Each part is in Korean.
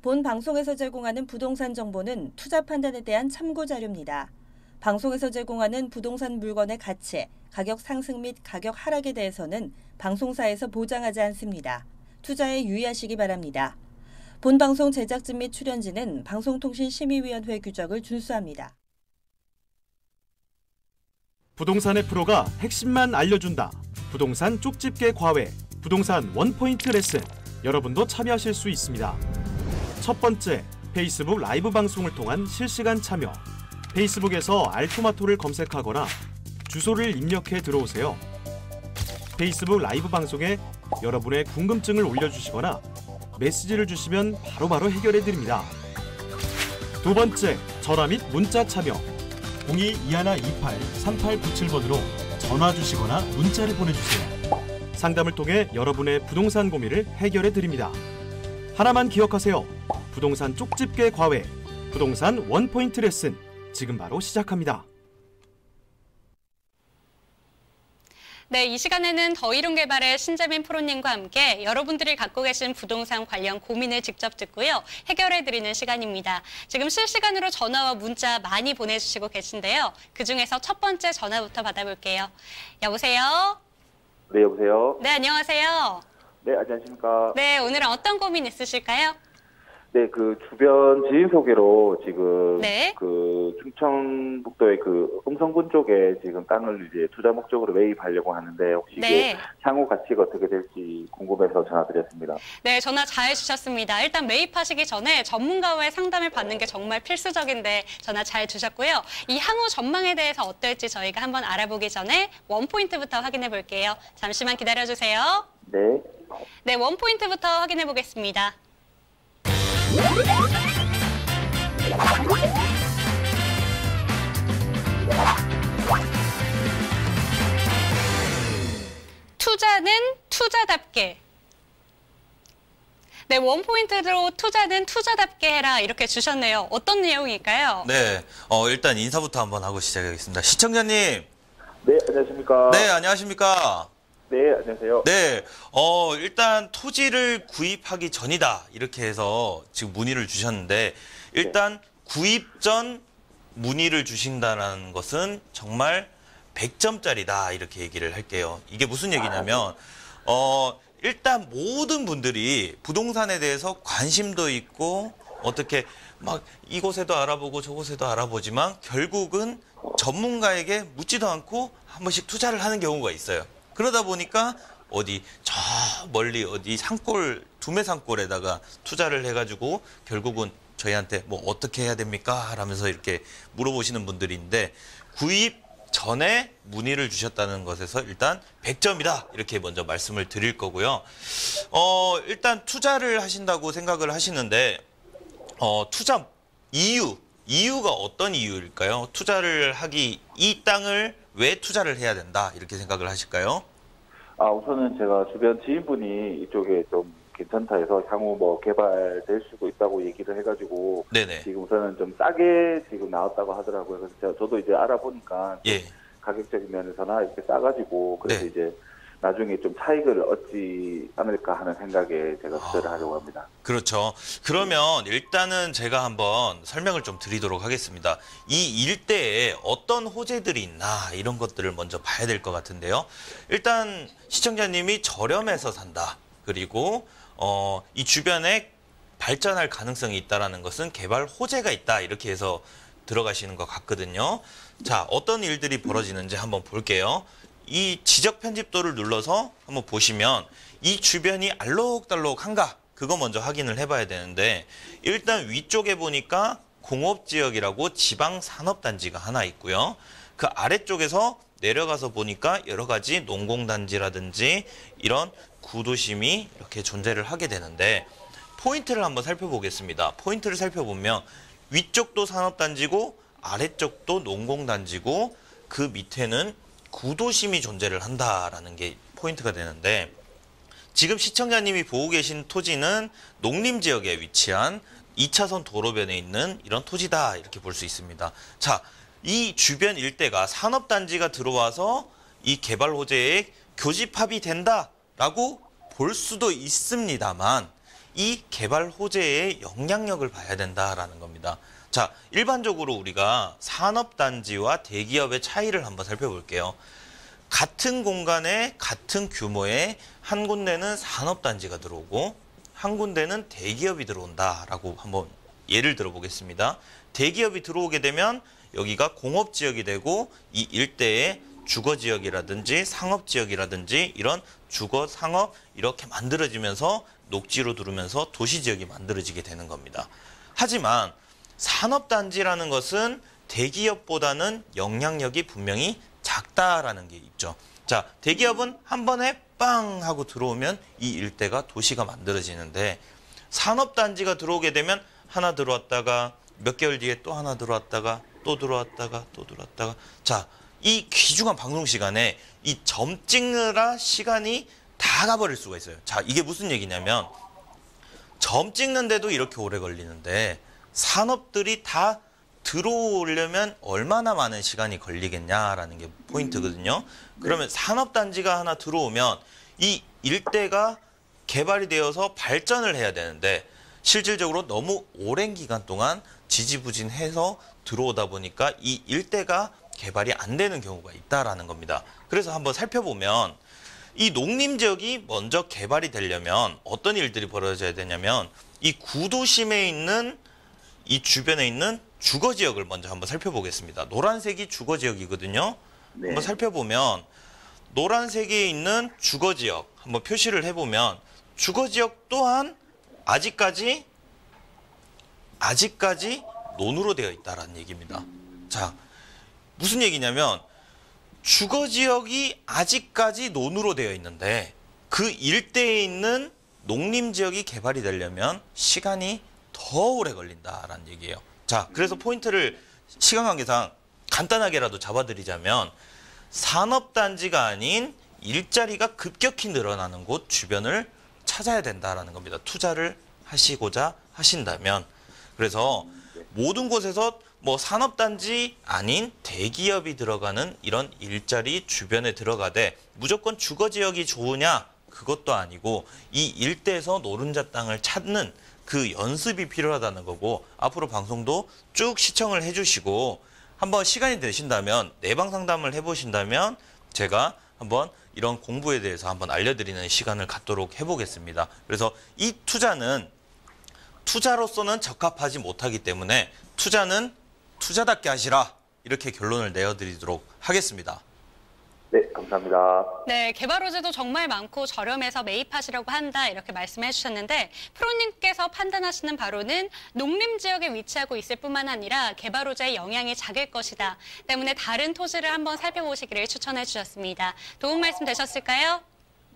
본 방송에서 제공하는 부동산 정보는 투자 판단에 대한 참고 자료입니다. 방송에서 제공하는 부동산 물건의 가치, 가격 상승 및 가격 하락에 대해서는 방송사에서 보장하지 않습니다. 투자에 유의하시기 바랍니다. 본 방송 제작진 및 출연진은 방송통신심의위원회 규정을 준수합니다. 부동산의 프로가 핵심만 알려준다. 부동산 쪽집게 과외, 부동산 원포인트 레슨. 여러분도 참여하실 수 있습니다. 첫 번째, 페이스북 라이브 방송을 통한 실시간 참여. 페이스북에서 알토마토를 검색하거나 주소를 입력해 들어오세요. 페이스북 라이브 방송에 여러분의 궁금증을 올려주시거나 메시지를 주시면 바로바로 해결해 드립니다. 두 번째, 전화 및 문자 참여. 02-2128-3897번으로 전화 주시거나 문자를 보내주세요. 상담을 통해 여러분의 부동산 고민을 해결해 드립니다. 하나만 기억하세요. 부동산 쪽집게 과외, 부동산 원포인트 레슨, 지금 바로 시작합니다. 네, 이 시간에는 더이룸개발의 신재민 프로님과 함께 여러분들이 갖고 계신 부동산 관련 고민을 직접 듣고요. 해결해드리는 시간입니다. 지금 실시간으로 전화와 문자 많이 보내주시고 계신데요. 그중에서 첫 번째 전화부터 받아볼게요. 여보세요? 네, 여보세요? 네, 안녕하세요. 네, 안녕하십니까? 네, 오늘은 어떤 고민 있으실까요? 네, 그 주변 지인 소개로 지금 네. 그 충청북도의 그 음성군 쪽에 지금 땅을 이제 투자 목적으로 매입하려고 하는데 혹시 네. 이게 향후 가치가 어떻게 될지 궁금해서 전화드렸습니다. 네, 전화 잘 주셨습니다. 일단 매입하시기 전에 전문가와의 상담을 받는 게 정말 필수적인데 전화 잘 주셨고요. 이 향후 전망에 대해서 어떨지 저희가 한번 알아보기 전에 원포인트부터 확인해 볼게요. 잠시만 기다려주세요. 네. 네, 원포인트부터 확인해 보겠습니다. 투자는 투자답게. 네, 원포인트로 투자는 투자답게 해라 이렇게 주셨네요. 어떤 내용일까요? 네, 일단 인사부터 한번 하고 시작하겠습니다. 시청자님. 네, 안녕하십니까? 네, 안녕하십니까? 네, 안녕하세요. 네, 일단 토지를 구입하기 전이다 이렇게 해서 지금 문의를 주셨는데 일단 구입 전 문의를 주신다는 것은 정말 100점짜리다 이렇게 얘기를 할게요. 이게 무슨 얘기냐면 일단 모든 분들이 부동산에 대해서 관심도 있고 어떻게 막 이곳에도 알아보고 저곳에도 알아보지만 결국은 전문가에게 묻지도 않고 한 번씩 투자를 하는 경우가 있어요. 그러다 보니까 어디 저 멀리 어디 산골 두메 산골에다가 투자를 해가지고 결국은 저희한테 뭐 어떻게 해야 됩니까? 하면서 이렇게 물어보시는 분들인데 구입 전에 문의를 주셨다는 것에서 일단 100점이다 이렇게 먼저 말씀을 드릴 거고요. 일단 투자를 하신다고 생각을 하시는데 투자 이유가 어떤 이유일까요? 투자를 하기 이 땅을 왜 투자를 해야 된다 이렇게 생각을 하실까요? 우선은 제가 주변 지인분이 이쪽에 좀 괜찮다 해서 향후 뭐 개발될 수도 있다고 얘기를 해가지고 네네. 지금 우선은 좀 싸게 지금 나왔다고 하더라고요. 그래서 저도 이제 알아보니까 예. 가격적인 면에서나 이렇게 싸가지고 그래서 네. 이제 나중에 좀 차익을 얻지 않을까 하는 생각에 제가 투자를 하려고 합니다. 그렇죠. 그러면 일단은 제가 한번 설명을 좀 드리도록 하겠습니다. 이 일대에 어떤 호재들이 있나 이런 것들을 먼저 봐야 될 것 같은데요. 일단 시청자님이 저렴해서 산다. 그리고 이 주변에 발전할 가능성이 있다는 것은 개발 호재가 있다. 이렇게 해서 들어가시는 것 같거든요. 자, 어떤 일들이 벌어지는지 한번 볼게요. 이 지적 편집도를 눌러서 한번 보시면 이 주변이 알록달록한가 그거 먼저 확인을 해봐야 되는데 일단 위쪽에 보니까 공업지역이라고 지방산업단지가 하나 있고요. 그 아래쪽에서 내려가서 보니까 여러 가지 농공단지라든지 이런 구도심이 이렇게 존재를 하게 되는데 포인트를 한번 살펴보겠습니다. 포인트를 살펴보면 위쪽도 산업단지고 아래쪽도 농공단지고 그 밑에는 구도심이 존재를 한다라는 게 포인트가 되는데 지금 시청자님이 보고 계신 토지는 농림지역에 위치한 2차선 도로변에 있는 이런 토지다 이렇게 볼 수 있습니다. 자, 이 주변 일대가 산업단지가 들어와서 이 개발 호재에 교집합이 된다라고 볼 수도 있습니다만 이 개발 호재의 영향력을 봐야 된다라는 겁니다. 자, 일반적으로 우리가 산업단지와 대기업의 차이를 한번 살펴볼게요. 같은 공간에 같은 규모의 한 군데는 산업단지가 들어오고 한 군데는 대기업이 들어온다라고 한번 예를 들어 보겠습니다. 대기업이 들어오게 되면 여기가 공업지역이 되고 이 일대에 주거지역이라든지 상업지역이라든지 이런 주거, 상업 이렇게 만들어지면서 녹지로 두르면서 도시지역이 만들어지게 되는 겁니다. 하지만 산업단지라는 것은 대기업보다는 영향력이 분명히 작다라는 게 있죠. 자, 대기업은 한 번에 빵 하고 들어오면 이 일대가 도시가 만들어지는데 산업단지가 들어오게 되면 하나 들어왔다가 몇 개월 뒤에 또 하나 들어왔다가 또 들어왔다가 또 들어왔다가 자, 이 귀중한 방송 시간에 이 점 찍느라 시간이 다 가버릴 수가 있어요. 자, 이게 무슨 얘기냐면 점 찍는데도 이렇게 오래 걸리는데 산업들이 다 들어오려면 얼마나 많은 시간이 걸리겠냐라는 게 포인트거든요. 그러면 산업단지가 하나 들어오면 이 일대가 개발이 되어서 발전을 해야 되는데 실질적으로 너무 오랜 기간 동안 지지부진해서 들어오다 보니까 이 일대가 개발이 안 되는 경우가 있다라는 겁니다. 그래서 한번 살펴보면 이 농림지역이 먼저 개발이 되려면 어떤 일들이 벌어져야 되냐면 이 구도심에 있는 이 주변에 있는 주거지역을 먼저 한번 살펴보겠습니다. 노란색이 주거지역이거든요. 네. 한번 살펴보면 노란색에 있는 주거지역 한번 표시를 해보면 주거지역 또한 아직까지 논으로 되어 있다라는 얘기입니다. 자, 무슨 얘기냐면 주거지역이 아직까지 논으로 되어 있는데 그 일대에 있는 농림지역이 개발이 되려면 시간이 더 오래 걸린다라는 얘기예요. 자, 그래서 포인트를 시간 관계상 간단하게라도 잡아드리자면 산업단지가 아닌 일자리가 급격히 늘어나는 곳 주변을 찾아야 된다라는 겁니다. 투자를 하시고자 하신다면. 그래서 모든 곳에서 뭐 산업단지 아닌 대기업이 들어가는 이런 일자리 주변에 들어가되 무조건 주거지역이 좋으냐? 그것도 아니고 이 일대에서 노른자 땅을 찾는 그 연습이 필요하다는 거고 앞으로 방송도 쭉 시청을 해주시고 한번 시간이 되신다면 내방 상담을 해보신다면 제가 한번 이런 공부에 대해서 한번 알려드리는 시간을 갖도록 해보겠습니다. 그래서 이 투자는 투자로서는 적합하지 못하기 때문에 투자는 투자답게 하시라 이렇게 결론을 내어드리도록 하겠습니다. 네, 감사합니다. 네, 개발 호재도 정말 많고 저렴해서 매입하시려고 한다 이렇게 말씀해 주셨는데 프로님께서 판단하시는 바로는 농림 지역에 위치하고 있을 뿐만 아니라 개발 호재의 영향이 작을 것이다. 때문에 다른 토지를 한번 살펴보시기를 추천해 주셨습니다. 도움 말씀 되셨을까요?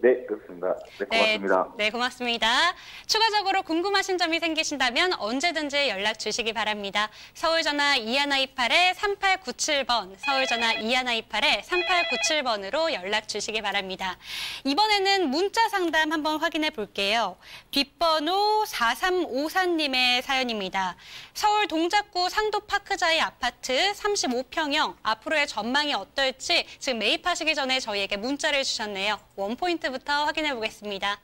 네, 그렇습니다. 네, 고맙습니다. 네, 고맙습니다. 추가적으로 궁금하신 점이 생기신다면 언제든지 연락 주시기 바랍니다. 서울전화 2128-3897번, 서울전화 2128-3897번으로 연락 주시기 바랍니다. 이번에는 문자 상담 한번 확인해 볼게요. 뒷번호 4354님의 사연입니다. 서울 동작구 상도파크자의 아파트 35평형, 앞으로의 전망이 어떨지 지금 매입하시기 전에 저희에게 문자를 주셨네요. 원포인트 부터 확인해 보겠습니다.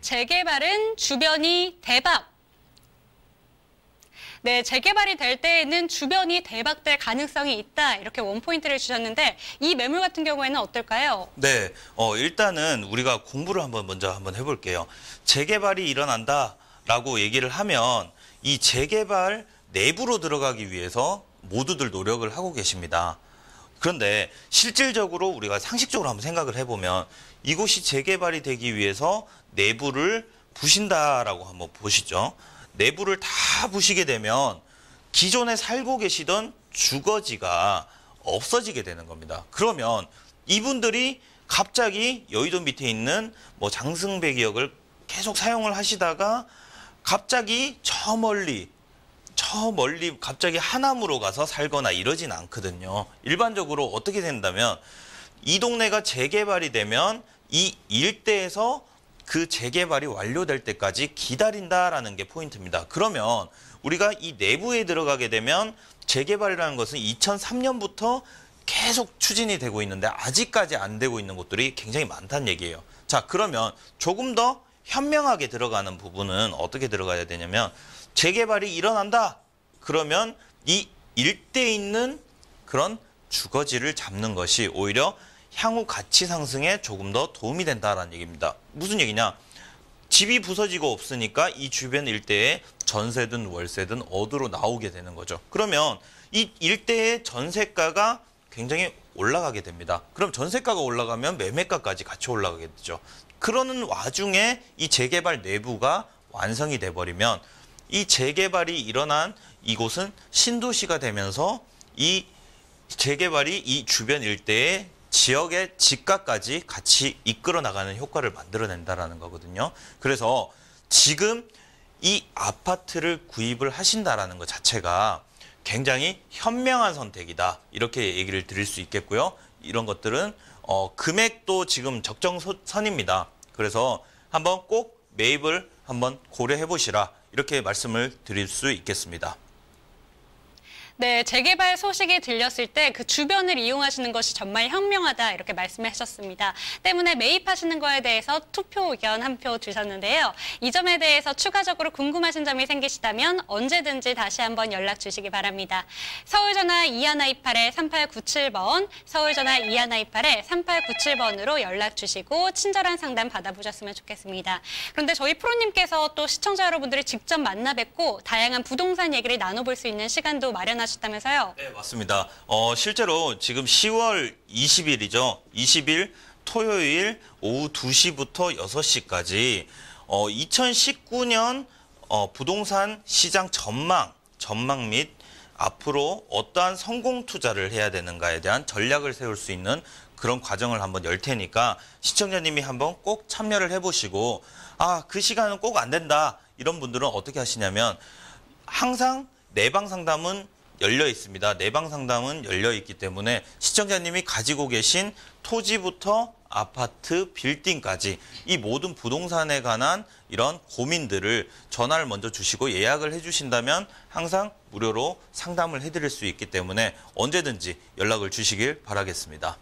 재개발은 주변이 대박. 네, 재개발이 될 때에는 주변이 대박될 가능성이 있다. 이렇게 원포인트를 주셨는데 이 매물 같은 경우에는 어떨까요? 네, 일단은 우리가 공부를 먼저 한번 해볼게요. 재개발이 일어난다라고 얘기를 하면 이 재개발 내부로 들어가기 위해서 모두들 노력을 하고 계십니다. 그런데 실질적으로 우리가 상식적으로 한번 생각을 해보면 이곳이 재개발이 되기 위해서 내부를 부신다라고 한번 보시죠. 내부를 다 부시게 되면 기존에 살고 계시던 주거지가 없어지게 되는 겁니다. 그러면 이분들이 갑자기 여의도 밑에 있는 뭐 장승배 기역을 계속 사용을 하시다가 갑자기 저 멀리 갑자기 하남으로 가서 살거나 이러진 않거든요. 일반적으로 어떻게 된다면 이 동네가 재개발이 되면 이 일대에서 그 재개발이 완료될 때까지 기다린다라는 게 포인트입니다. 그러면 우리가 이 내부에 들어가게 되면 재개발이라는 것은 2003년부터 계속 추진이 되고 있는데 아직까지 안 되고 있는 곳들이 굉장히 많다는 얘기예요. 자, 그러면 조금 더 현명하게 들어가는 부분은 어떻게 들어가야 되냐면 재개발이 일어난다. 그러면 이 일대에 있는 그런 주거지를 잡는 것이 오히려 향후 가치 상승에 조금 더 도움이 된다라는 얘기입니다. 무슨 얘기냐? 집이 부서지고 없으니까 이 주변 일대에 전세든 월세든 어디로 나오게 되는 거죠. 그러면 이 일대의 전세가가 굉장히 올라가게 됩니다. 그럼 전세가가 올라가면 매매가까지 같이 올라가게 되죠. 그러는 와중에 이 재개발 내부가 완성이 돼버리면 이 재개발이 일어난 이곳은 신도시가 되면서 이 재개발이 이 주변 일대의 지역의 집값까지 같이 이끌어 나가는 효과를 만들어낸다라는 거거든요. 그래서 지금 이 아파트를 구입을 하신다라는 것 자체가 굉장히 현명한 선택이다. 이렇게 얘기를 드릴 수 있겠고요. 이런 것들은 금액도 지금 적정선입니다. 그래서 한번 꼭 매입을 한번 고려해 보시라. 이렇게 말씀을 드릴 수 있겠습니다. 네, 재개발 소식이 들렸을 때 그 주변을 이용하시는 것이 정말 현명하다 이렇게 말씀하셨습니다. 때문에 매입하시는 거에 대해서 투표 의견 한 표 주셨는데요. 이 점에 대해서 추가적으로 궁금하신 점이 생기시다면 언제든지 다시 한번 연락 주시기 바랍니다. 서울전화 2128-3897번, 서울전화 2128-3897번으로 연락 주시고 친절한 상담 받아보셨으면 좋겠습니다. 그런데 저희 프로님께서 또 시청자 여러분들이 직접 만나 뵙고 다양한 부동산 얘기를 나눠볼 수 있는 시간도 마련하셨다면서요? 네, 맞습니다. 실제로 지금 10월 20일이죠. 20일 토요일 오후 2시부터 6시까지 2019년 부동산 시장 전망 및 앞으로 어떠한 성공 투자를 해야 되는가에 대한 전략을 세울 수 있는 그런 과정을 한번 열 테니까 시청자님이 한번 꼭 참여를 해보시고 그 시간은 꼭 안 된다. 이런 분들은 어떻게 하시냐면 항상 내방 상담은 열려 있습니다. 내방 상담은 열려 있기 때문에 시청자님이 가지고 계신 토지부터 아파트, 빌딩까지 이 모든 부동산에 관한 이런 고민들을 전화를 먼저 주시고 예약을 해주신다면 항상 무료로 상담을 해드릴 수 있기 때문에 언제든지 연락을 주시길 바라겠습니다.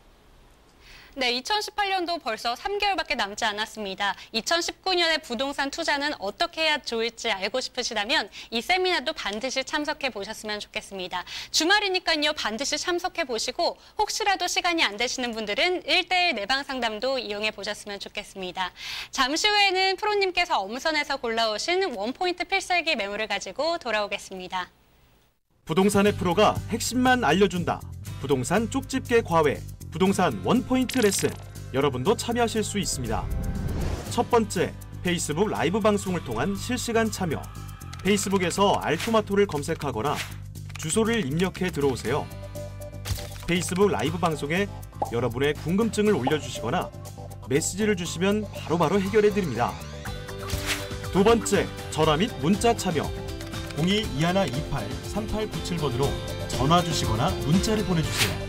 네, 2018년도 벌써 3개월밖에 남지 않았습니다. 2019년에 부동산 투자는 어떻게 해야 좋을지 알고 싶으시다면 이 세미나도 반드시 참석해 보셨으면 좋겠습니다. 주말이니까요, 반드시 참석해 보시고 혹시라도 시간이 안 되시는 분들은 1:1 내방 상담도 이용해 보셨으면 좋겠습니다. 잠시 후에는 프로님께서 엄선해서 골라오신 원포인트 필살기 매물을 가지고 돌아오겠습니다. 부동산의 프로가 핵심만 알려준다. 부동산 쪽집게 과외. 부동산 원포인트 레슨, 여러분도 참여하실 수 있습니다. 첫 번째, 페이스북 라이브 방송을 통한 실시간 참여. 페이스북에서 알토마토를 검색하거나 주소를 입력해 들어오세요. 페이스북 라이브 방송에 여러분의 궁금증을 올려주시거나 메시지를 주시면 바로바로 해결해 드립니다. 두 번째, 전화 및 문자 참여. 02-2128-3897번으로 전화 주시거나 문자를 보내주세요.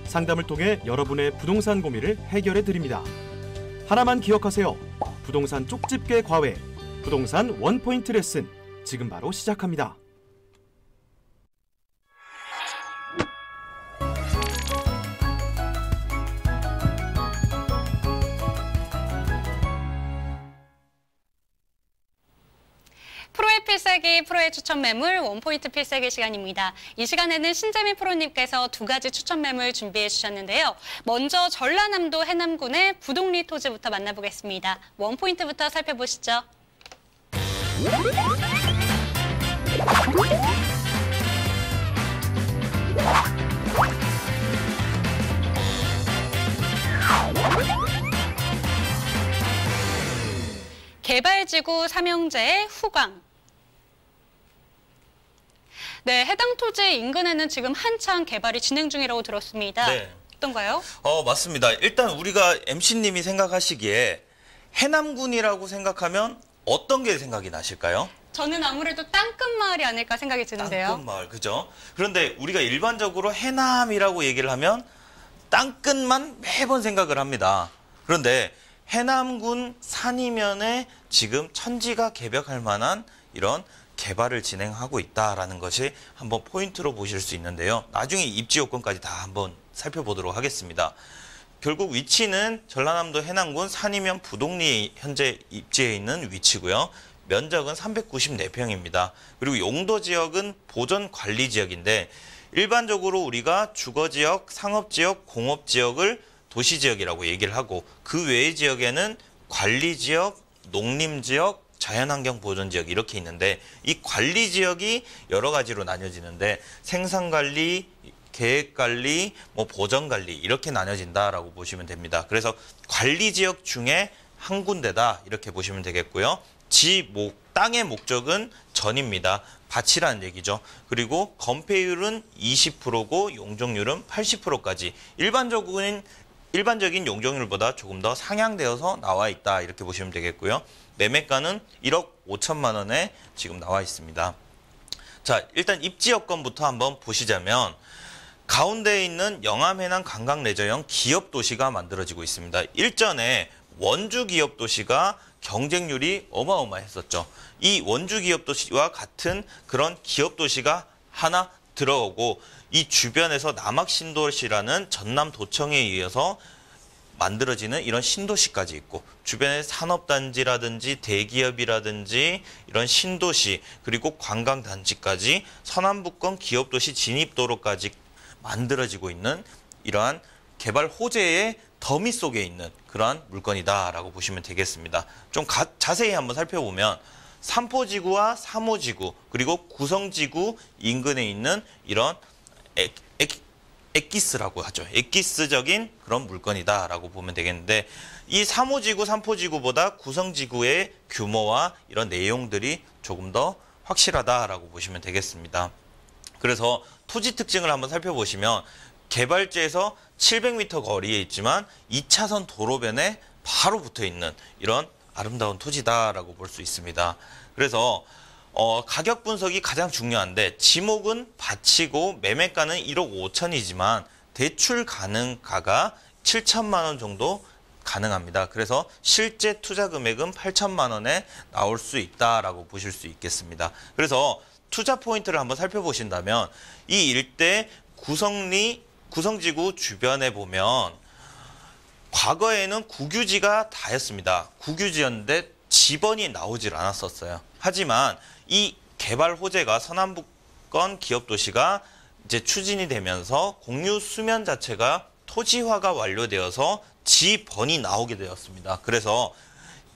상담을 통해 여러분의 부동산 고민을 해결해 드립니다. 하나만 기억하세요. 부동산 쪽집게 과외, 부동산 원포인트 레슨, 지금 바로 시작합니다. 프로의 필살기, 프로의 추천 매물, 원포인트 필살기 시간입니다. 이 시간에는 신재민 프로님께서 2가지 추천 매물 준비해 주셨는데요. 먼저 전라남도 해남군의 부동리 토지부터 만나보겠습니다. 원포인트부터 살펴보시죠. 개발지구 삼형제의 후광. 네, 해당 토지 인근에는 지금 한창 개발이 진행 중이라고 들었습니다. 네. 어떤가요? 맞습니다. 일단 우리가 MC님이 생각하시기에 해남군이라고 생각하면 어떤 게 생각이 나실까요? 저는 아무래도 땅끝마을이 아닐까 생각이 드는데요. 땅끝마을, 그죠? 그런데 우리가 일반적으로 해남이라고 얘기를 하면 땅끝만 매번 생각을 합니다. 그런데 해남군 산이면에 지금 천지가 개벽할 만한 이런 개발을 진행하고 있다라는 것이 한번 포인트로 보실 수 있는데요. 나중에 입지 요건까지 다 한번 살펴보도록 하겠습니다. 결국 위치는 전라남도 해남군 산이면 부동리에 현재 입지해 있는 위치고요. 면적은 394평입니다. 그리고 용도 지역은 보전 관리 지역인데 일반적으로 우리가 주거지역, 상업지역, 공업지역을 도시지역이라고 얘기를 하고 그 외의 지역에는 관리지역, 농림지역, 자연환경보전지역 이렇게 있는데 이 관리지역이 여러 가지로 나뉘어지는데 생산관리, 계획관리, 보전관리 이렇게 나뉘어진다라고 보시면 됩니다. 그래서 관리지역 중에 한 군데다 이렇게 보시면 되겠고요. 땅의 목적은 전입니다. 밭이라는 얘기죠. 그리고 건폐율은 20%고 용적률은 80%까지 일반적인 용적률보다 조금 더 상향되어서 나와 있다 이렇게 보시면 되겠고요. 매매가는 1억 5천만 원에 지금 나와 있습니다. 자, 일단 입지 여건부터 한번 보시자면 가운데에 있는 영암해남 관광레저형 기업도시가 만들어지고 있습니다. 일전에 원주 기업도시가 경쟁률이 어마어마했었죠. 이 원주 기업도시와 같은 그런 기업도시가 하나 들어오고 이 주변에서 남학신도시라는 전남도청에 의해서 만들어지는 이런 신도시까지 있고 주변에 산업단지라든지 대기업이라든지 이런 신도시 그리고 관광단지까지 서남북권 기업도시 진입도로까지 만들어지고 있는 이러한 개발 호재의 더미 속에 있는 그러한 물건이다라고 보시면 되겠습니다. 좀 자세히 한번 살펴보면 3포지구와 3호지구 그리고 구성지구 인근에 있는 이런 엑기스라고 하죠. 엑기스적인 그런 물건이다라고 보면 되겠는데 이 3호지구, 3포지구보다 구성지구의 규모와 이런 내용들이 조금 더 확실하다라고 보시면 되겠습니다. 그래서 토지 특징을 한번 살펴보시면 개발지에서 700m 거리에 있지만 2차선 도로변에 바로 붙어 있는 이런 아름다운 토지다라고 볼 수 있습니다. 그래서 가격 분석이 가장 중요한데 지목은 밭이고 매매가는 1억 5천이지만 대출 가능가가 7천만 원 정도 가능합니다. 그래서 실제 투자 금액은 8천만 원에 나올 수 있다라고 보실 수 있겠습니다. 그래서 투자 포인트를 한번 살펴보신다면 이 일대 구성지구 주변에 보면 과거에는 국유지가 다였습니다. 국유지였는데 지번이 나오질 않았었어요. 하지만 이 개발 호재가 서남북권 기업도시가 이제 추진이 되면서 공유 수면 자체가 토지화가 완료되어서 지번이 나오게 되었습니다. 그래서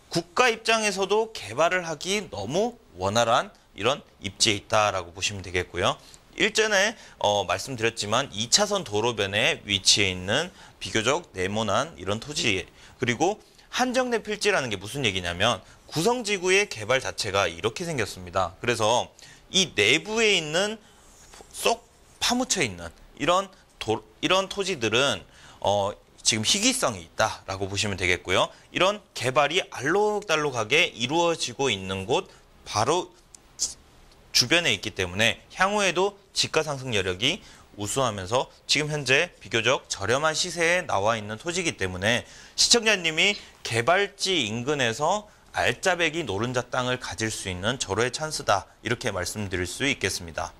국가 입장에서도 개발을 하기 너무 원활한 이런 입지에 있다라고 보시면 되겠고요. 일전에 말씀드렸지만 2차선 도로변에 위치해 있는 비교적 네모난 이런 토지 그리고 한정된 필지라는 게 무슨 얘기냐면 구성지구의 개발 자체가 이렇게 생겼습니다. 그래서 이 내부에 있는 쏙 파묻혀 있는 이런 토지들은 지금 희귀성이 있다라고 보시면 되겠고요. 이런 개발이 알록달록하게 이루어지고 있는 곳 바로 주변에 있기 때문에 향후에도 집가 상승 여력이 우수하면서 지금 현재 비교적 저렴한 시세에 나와 있는 토지이기 때문에 시청자님이 개발지 인근에서 알짜배기 노른자 땅을 가질 수 있는 절호의 찬스다 이렇게 말씀드릴 수 있겠습니다.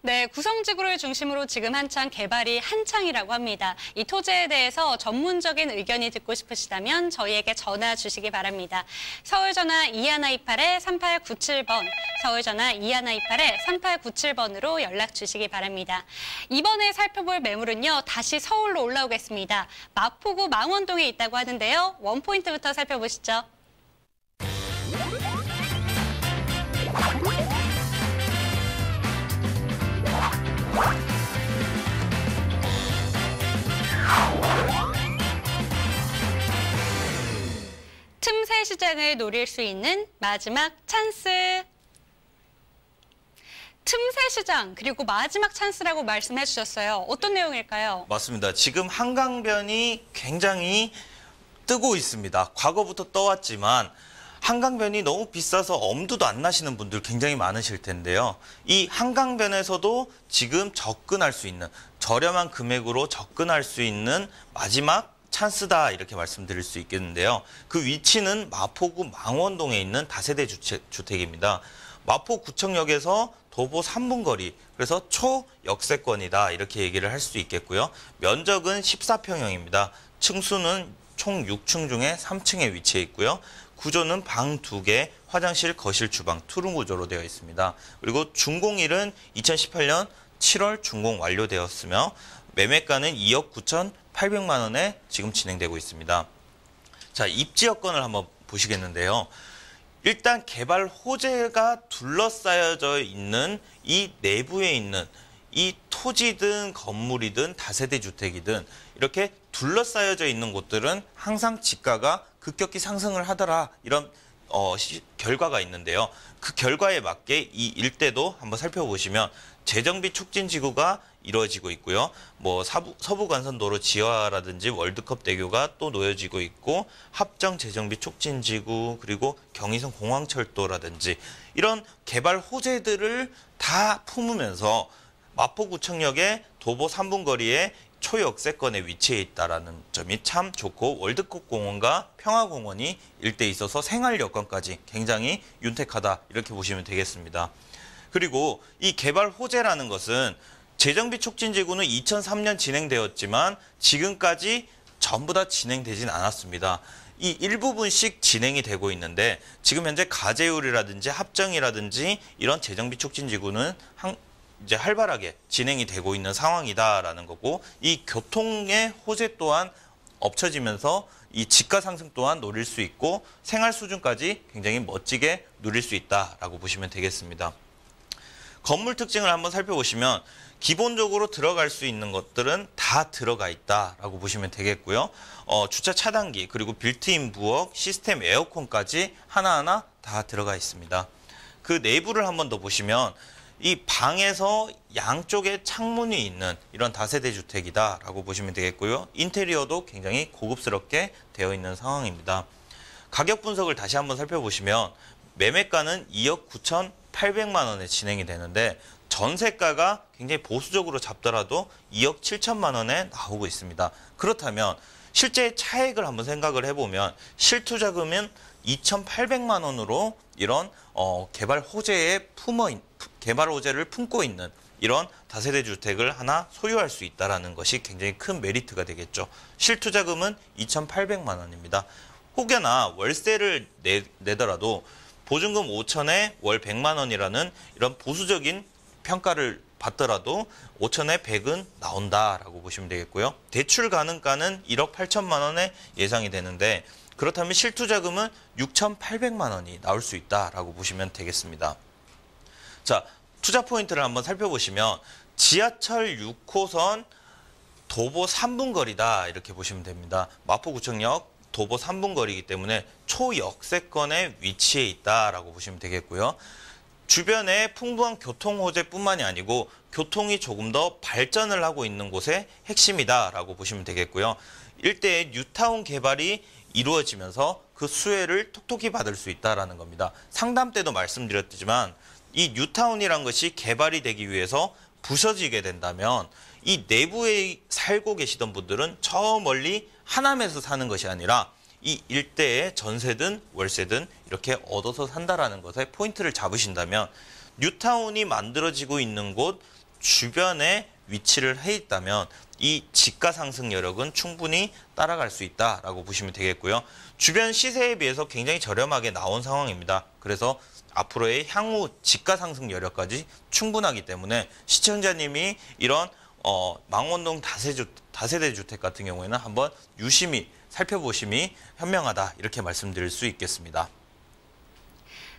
네, 구성지구를 중심으로 지금 한창 개발이 한창이라고 합니다. 이 토지에 대해서 전문적인 의견이 듣고 싶으시다면 저희에게 전화 주시기 바랍니다. 서울전화 2128-3897번, 서울전화 2128-3897번으로 연락 주시기 바랍니다. 이번에 살펴볼 매물은요, 다시 서울로 올라오겠습니다. 마포구 망원동에 있다고 하는데요. 원포인트부터 살펴보시죠. 틈새 시장을 노릴 수 있는 마지막 찬스. 틈새 시장 그리고 마지막 찬스라고 말씀해 주셨어요. 어떤 내용일까요? 맞습니다. 지금 한강변이 굉장히 뜨고 있습니다. 과거부터 떠왔지만 한강변이 너무 비싸서 엄두도 안 나시는 분들 굉장히 많으실 텐데요. 이 한강변에서도 지금 접근할 수 있는 저렴한 금액으로 접근할 수 있는 마지막 찬스다 이렇게 말씀드릴 수 있겠는데요. 그 위치는 마포구 망원동에 있는 다세대 주택입니다. 마포구청역에서 도보 3분 거리, 그래서 초역세권이다 이렇게 얘기를 할 수 있겠고요. 면적은 14평형입니다. 층수는 총 6층 중에 3층에 위치해 있고요. 구조는 방 2개, 화장실, 거실, 주방, 투룸 구조로 되어 있습니다. 그리고 준공일은 2018년 7월 준공 완료되었으며 매매가는 2억 9,800만 원에 지금 진행되고 있습니다. 자, 입지 여건을 한번 보시겠는데요. 일단 개발 호재가 둘러싸여져 있는 이 내부에 있는 이 토지든 건물이든 다세대 주택이든 이렇게 둘러싸여져 있는 곳들은 항상 지가가 급격히 상승을 하더라, 이런 결과가 있는데요. 그 결과에 맞게 이 일대도 한번 살펴보시면 재정비 촉진 지구가 이루어지고 있고요. 뭐 서부간선도로 지하라든지 월드컵 대교가 또 놓여지고 있고, 합정 재정비 촉진 지구, 그리고 경의선 공항철도라든지 이런 개발 호재들을 다 품으면서 마포구청역의 도보 3분 거리에 초역세권에 위치해 있다는 점이 참 좋고, 월드컵 공원과 평화공원이 일대에 있어서 생활 여건까지 굉장히 윤택하다 이렇게 보시면 되겠습니다. 그리고 이 개발 호재라는 것은 재정비 촉진지구는 2003년 진행되었지만 지금까지 전부 다 진행되진 않았습니다. 이 일부분씩 진행이 되고 있는데, 지금 현재 가재율이라든지 합정이라든지 이런 재정비 촉진지구는 이제 활발하게 진행이 되고 있는 상황이다라는 거고, 이 교통의 호재 또한 엎쳐지면서 이 지가 상승 또한 노릴 수 있고 생활 수준까지 굉장히 멋지게 누릴 수 있다라고 보시면 되겠습니다. 건물 특징을 한번 살펴보시면 기본적으로 들어갈 수 있는 것들은 다 들어가 있다라고 보시면 되겠고요. 주차 차단기, 그리고 빌트인 부엌, 시스템 에어컨까지 하나하나 다 들어가 있습니다. 그 내부를 한번 더 보시면 이 방에서 양쪽에 창문이 있는 이런 다세대 주택이다라고 보시면 되겠고요. 인테리어도 굉장히 고급스럽게 되어 있는 상황입니다. 가격 분석을 다시 한번 살펴보시면 매매가는 2억 9,800만 원에 진행이 되는데, 전세가가 굉장히 보수적으로 잡더라도 2억 7천만 원에 나오고 있습니다. 그렇다면 실제 차액을 한번 생각을 해보면 실투자금은 2,800만 원으로 이런 개발 호재를 품고 있는 이런 다세대 주택을 하나 소유할 수 있다는 것이 굉장히 큰 메리트가 되겠죠. 실투자금은 2,800만 원입니다. 혹여나 월세를 내더라도 보증금 5천에 월 100만 원이라는 이런 보수적인 평가를 받더라도 5천에 100은 나온다라고 보시면 되겠고요. 대출 가능가는 1억 8천만 원에 예상이 되는데, 그렇다면 실투자금은 6,800만 원이 나올 수 있다라고 보시면 되겠습니다. 자, 투자 포인트를 한번 살펴보시면 지하철 6호선 도보 3분 거리다 이렇게 보시면 됩니다. 마포구청역 도보 3분 거리이기 때문에 초역세권에 위치해 있다라고 보시면 되겠고요. 주변에 풍부한 교통 호재뿐만이 아니고 교통이 조금 더 발전을 하고 있는 곳의 핵심이다라고 보시면 되겠고요. 일대에 뉴타운 개발이 이루어지면서 그 수혜를 톡톡히 받을 수 있다라는 겁니다. 상담 때도 말씀드렸지만 이 뉴타운이란 것이 개발이 되기 위해서 부서지게 된다면 이 내부에 살고 계시던 분들은 저 멀리 하남에서 사는 것이 아니라 이 일대에 전세든 월세든 이렇게 얻어서 산다라는 것에 포인트를 잡으신다면, 뉴타운이 만들어지고 있는 곳 주변에 위치를 해 있다면 이 지가 상승 여력은 충분히 따라갈 수 있다라고 보시면 되겠고요. 주변 시세에 비해서 굉장히 저렴하게 나온 상황입니다. 그래서 앞으로의 향후 지가 상승 여력까지 충분하기 때문에 시청자님이 이런 망원동 다세대 주택 같은 경우에는 한번 유심히 살펴보심이 현명하다 이렇게 말씀드릴 수 있겠습니다.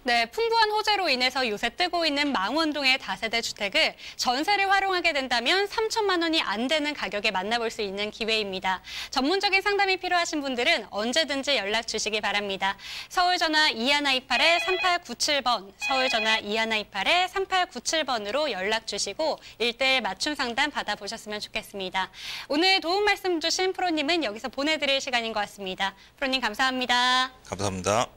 네, 풍부한 호재로 인해서 요새 뜨고 있는 망원동의 다세대 주택을 전세를 활용하게 된다면 3천만 원이 안 되는 가격에 만나볼 수 있는 기회입니다. 전문적인 상담이 필요하신 분들은 언제든지 연락 주시기 바랍니다. 서울전화 2128-3897번, 서울전화 2128-3897번으로 연락 주시고 1:1 맞춤 상담 받아보셨으면 좋겠습니다. 오늘 도움 말씀 주신 프로님은 여기서 보내드릴 시간인 것 같습니다. 프로님 감사합니다. 감사합니다.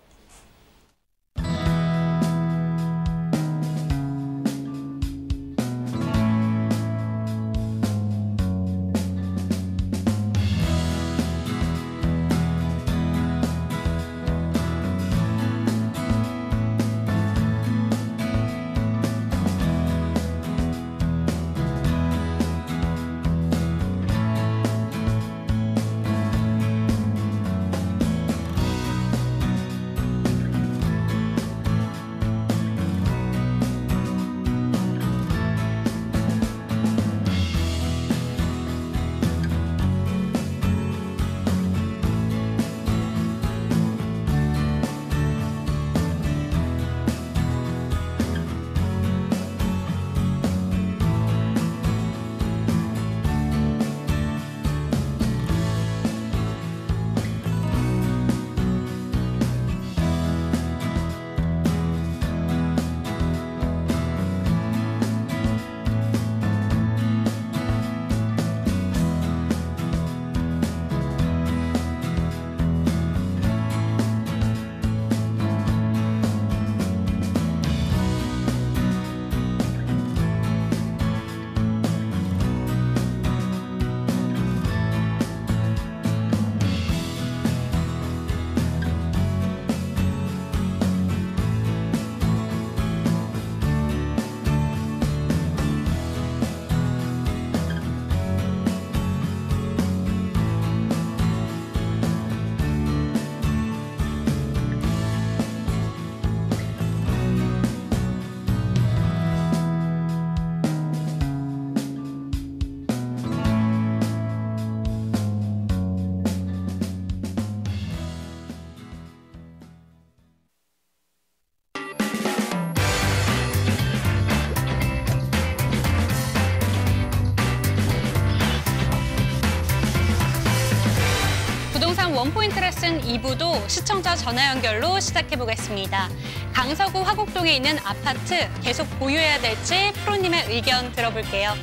원포인트 레슨 2부도 시청자 전화 연결로 시작해 보겠습니다. 강서구 화곡동에 있는 아파트 계속 보유해야 될지 프로님의 의견 들어볼게요.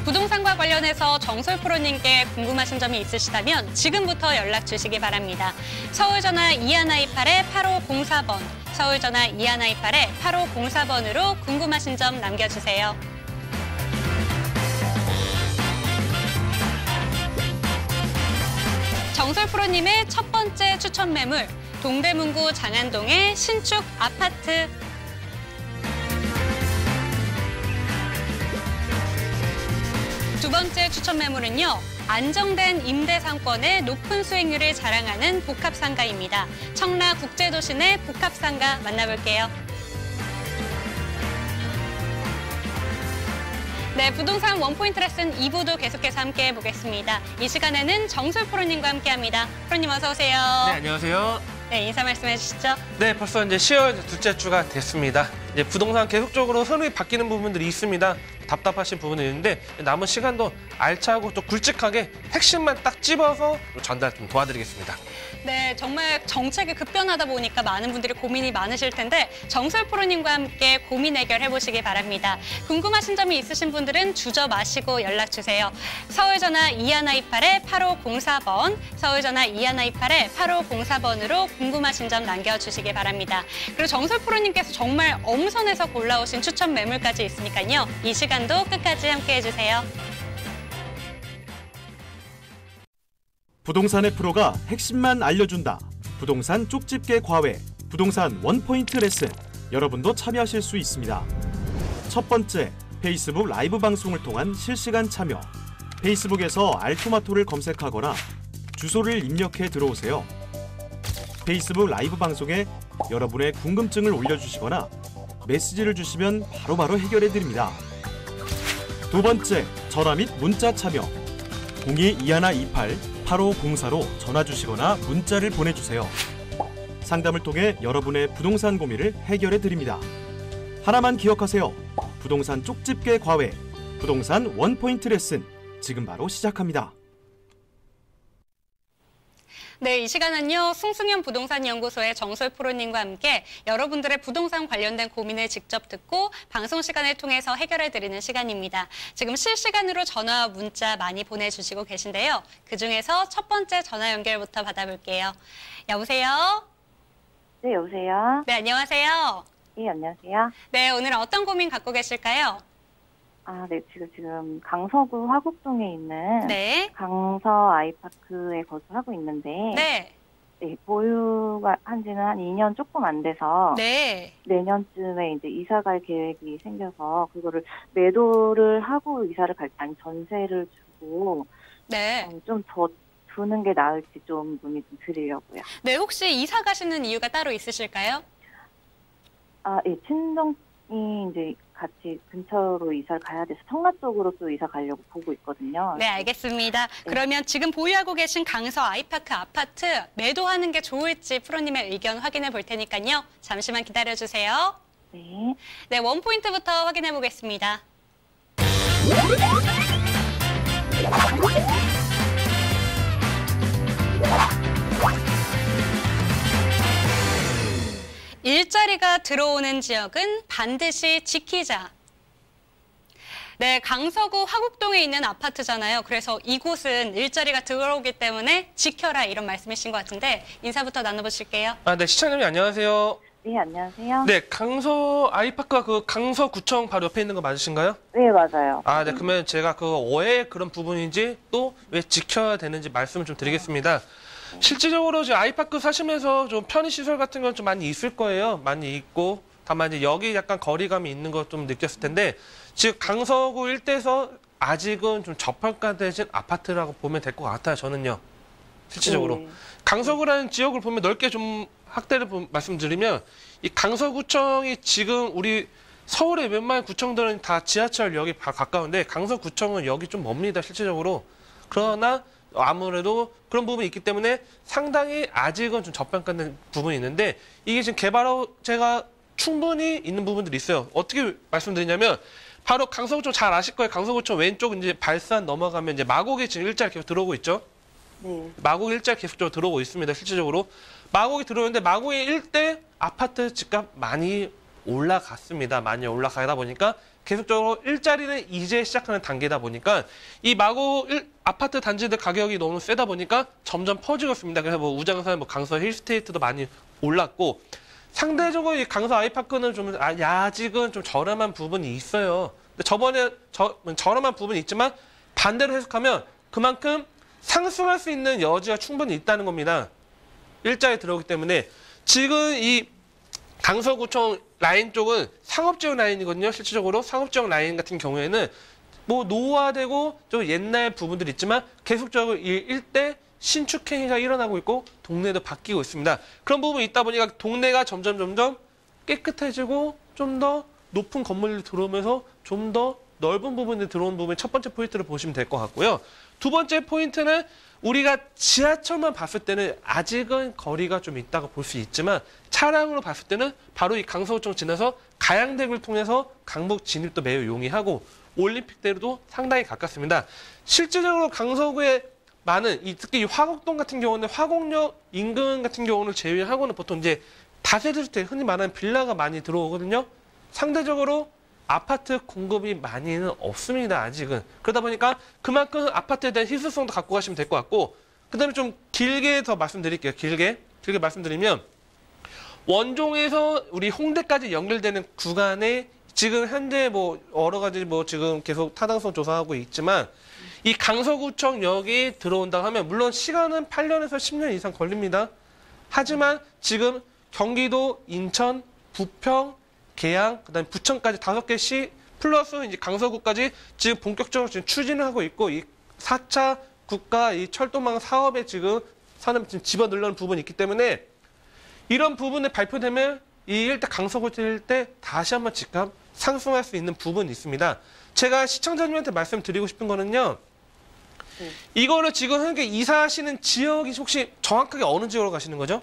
부동산과 관련해서 정솔 프로님께 궁금하신 점이 있으시다면 지금부터 연락 주시기 바랍니다. 서울전화 2128-8504번, 서울전화 2128-8504번으로 궁금하신 점 남겨주세요. 정솔 프로님의 첫 번째 추천 매물, 동대문구 장안동의 신축 아파트. 두 번째 추천 매물은요, 안정된 임대 상권의 높은 수익률을 자랑하는 복합상가입니다. 청라국제도시 내 복합상가 만나볼게요. 네, 부동산 원포인트 레슨 2부도 계속해서 함께 해보겠습니다. 이 시간에는 정솔 프로님과 함께합니다. 프로님 어서 오세요. 네, 안녕하세요. 네, 인사 말씀해 주시죠. 네, 벌써 이제 10월 둘째 주가 됐습니다. 이제 부동산 계속적으로 흐름이 바뀌는 부분들이 있습니다. 답답하신 부분이 있는데 남은 시간도 알차고 또 굵직하게 핵심만 딱 집어서 전달 좀 도와드리겠습니다. 네, 정말 정책이 급변하다 보니까 많은 분들이 고민이 많으실 텐데 정솔 프로님과 함께 고민 해결해 보시기 바랍니다. 궁금하신 점이 있으신 분들은 주저 마시고 연락 주세요. 서울전화 2128-8504번, 서울전화 2128-8504번으로 궁금하신 점 남겨주시기 바랍니다. 그리고 정솔 프로님께서 정말 엄선해서 골라오신 추천 매물까지 있으니까요. 이 시간도 끝까지 함께해 주세요. 부동산의 프로가 핵심만 알려준다. 부동산 쪽집게 과외, 부동산 원포인트 레슨. 여러분도 참여하실 수 있습니다. 첫 번째, 페이스북 라이브 방송을 통한 실시간 참여. 페이스북에서 알토마토를 검색하거나 주소를 입력해 들어오세요. 페이스북 라이브 방송에 여러분의 궁금증을 올려주시거나 메시지를 주시면 바로바로 해결해 드립니다. 두 번째, 전화 및 문자 참여. 02-2128-8504로 전화 주시거나 문자를 보내주세요. 상담을 통해 여러분의 부동산 고민을 해결해 드립니다. 하나만 기억하세요. 부동산 쪽집게 과외, 부동산 원포인트 레슨. 지금 바로 시작합니다. 네, 이 시간은요, 승승현 부동산연구소의 정솔 프로님과 함께 여러분들의 부동산 관련된 고민을 직접 듣고 방송 시간을 통해서 해결해드리는 시간입니다. 지금 실시간으로 전화와 문자 많이 보내주시고 계신데요. 그중에서 첫 번째 전화 연결부터 받아볼게요. 여보세요? 네, 여보세요? 네, 안녕하세요. 예, 안녕하세요. 네, 오늘 어떤 고민 갖고 계실까요? 아, 네, 지금 강서구 화곡동에 있는 네. 강서 아이파크에 거주하고 있는데, 네. 네, 보유가 한 지는 한 2년 조금 안 돼서, 네. 내년쯤에 이제 이사 갈 계획이 생겨서, 그거를 매도를 하고 이사를 갈지 아니면 전세를 주고, 네. 좀 더 두는 게 나을지 좀 문의 좀 드리려고요. 네, 혹시 이사 가시는 이유가 따로 있으실까요? 아, 예, 친정이 이제 같이 근처로 이사를 가야 돼서 청라 쪽으로 또 이사 가려고 보고 있거든요. 네, 알겠습니다. 그러면 지금 보유하고 계신 강서 아이파크 아파트 매도하는 게 좋을지 프로님의 의견 확인해 볼 테니까요. 잠시만 기다려주세요. 네. 네, 원포인트부터 확인해 보겠습니다. 일자리가 들어오는 지역은 반드시 지키자. 네, 강서구 화곡동에 있는 아파트잖아요. 그래서 이곳은 일자리가 들어오기 때문에 지켜라 이런 말씀이신 것 같은데 인사부터 나눠보실게요. 아, 네, 시청자님 안녕하세요. 네, 안녕하세요. 네, 강서 아이파크가 그 강서구청 바로 옆에 있는 거 맞으신가요? 네, 맞아요. 아, 네, 그러면 제가 그 왜 그런 부분인지 또 왜 지켜야 되는지 말씀을 좀 드리겠습니다. 실질적으로 이제 아이파크 사시면서 좀 편의시설 같은 건 좀 많이 있을 거예요. 많이 있고. 다만 이제 여기 약간 거리감이 있는 거 좀 느꼈을 텐데, 즉 강서구 일대에서 아직은 좀 저평가되진 아파트라고 보면 될 것 같아요. 저는요. 실질적으로. 네. 강서구라는 지역을 보면 넓게 좀 확대를 말씀드리면, 이 강서구청이 지금 우리 서울의 웬만한 구청들은 다 지하철역이 가까운데 강서구청은 여기 좀 멉니다. 실질적으로. 그러나 아무래도 그런 부분이 있기 때문에 상당히 아직은 좀 저평가된 부분이 있는데, 이게 지금 개발업체가 충분히 있는 부분들이 있어요. 어떻게 말씀드리냐면 바로 강서구청 잘 아실 거예요. 강서구청 왼쪽 이제 발산 넘어가면 이제 마곡이 지금 일자리 계속 들어오고 있죠. 네. 마곡 일자리 계속적으로 들어오고 있습니다. 실질적으로 마곡이 들어오는데 마곡의 일대 아파트 집값 많이 올라갔습니다. 많이 올라가다 보니까 계속적으로 일자리는 이제 시작하는 단계다 보니까 이 마곡 아파트 단지들 가격이 너무 세다 보니까 점점 퍼지고 있습니다. 그래서 뭐 우장산, 뭐 강서 힐스테이트도 많이 올랐고 상대적으로 이 강서 아이파크는 좀 아직은 좀 저렴한 부분이 있어요. 근데 저번에 저렴한 부분이 있지만 반대로 해석하면 그만큼 상승할 수 있는 여지가 충분히 있다는 겁니다. 일자리 들어오기 때문에 지금 이 강서구청 라인 쪽은 상업지역 라인이거든요. 실질적으로 상업지역 라인 같은 경우에는 뭐 노후화되고 좀 옛날 부분들이 있지만 계속적으로 이 일대 신축 행위가 일어나고 있고 동네도 바뀌고 있습니다. 그런 부분이 있다 보니까 동네가 점점 깨끗해지고 좀 더 높은 건물이 들어오면서 좀 더 넓은 부분에 들어온 부분이 첫 번째 포인트를 보시면 될 것 같고요. 두 번째 포인트는 우리가 지하철만 봤을 때는 아직은 거리가 좀 있다고 볼 수 있지만 차량으로 봤을 때는 바로 이 강서구청 지나서 가양대교를 통해서 강북 진입도 매우 용이하고 올림픽대로도 상당히 가깝습니다. 실질적으로 강서구에 많은 특히 이 화곡동 같은 경우는 화곡역 인근 같은 경우를 제외하고는 보통 이제 다세대 주택 흔히 말하는 빌라가 많이 들어오거든요. 상대적으로 아파트 공급이 많이는 없습니다. 아직은. 그러다 보니까 그만큼 아파트에 대한 희소성도 갖고 가시면 될 것 같고 그다음에 좀 길게 더 말씀드릴게요. 길게 말씀드리면 원종에서 우리 홍대까지 연결되는 구간에 지금 현재 뭐 여러 가지 뭐 지금 계속 타당성 조사하고 있지만 이 강서구청역이 들어온다고 하면 물론 시간은 8년에서 10년 이상 걸립니다. 하지만 지금 경기도, 인천, 부평, 계양, 그다음에 부천까지 5개시 플러스 이제 강서구까지 지금 본격적으로 지금 추진을 하고 있고 이 4차 국가 이 철도망 사업에 지금 집어넣으려는 부분이 있기 때문에 이런 부분에 발표되면 이 일대 강서구청 일대 다시 한번 집값 상승할 수 있는 부분이 있습니다. 제가 시청자님한테 말씀드리고 싶은 거는요. 이거를 지금 현재 이사하시는 지역이 혹시 정확하게 어느 지역으로 가시는 거죠?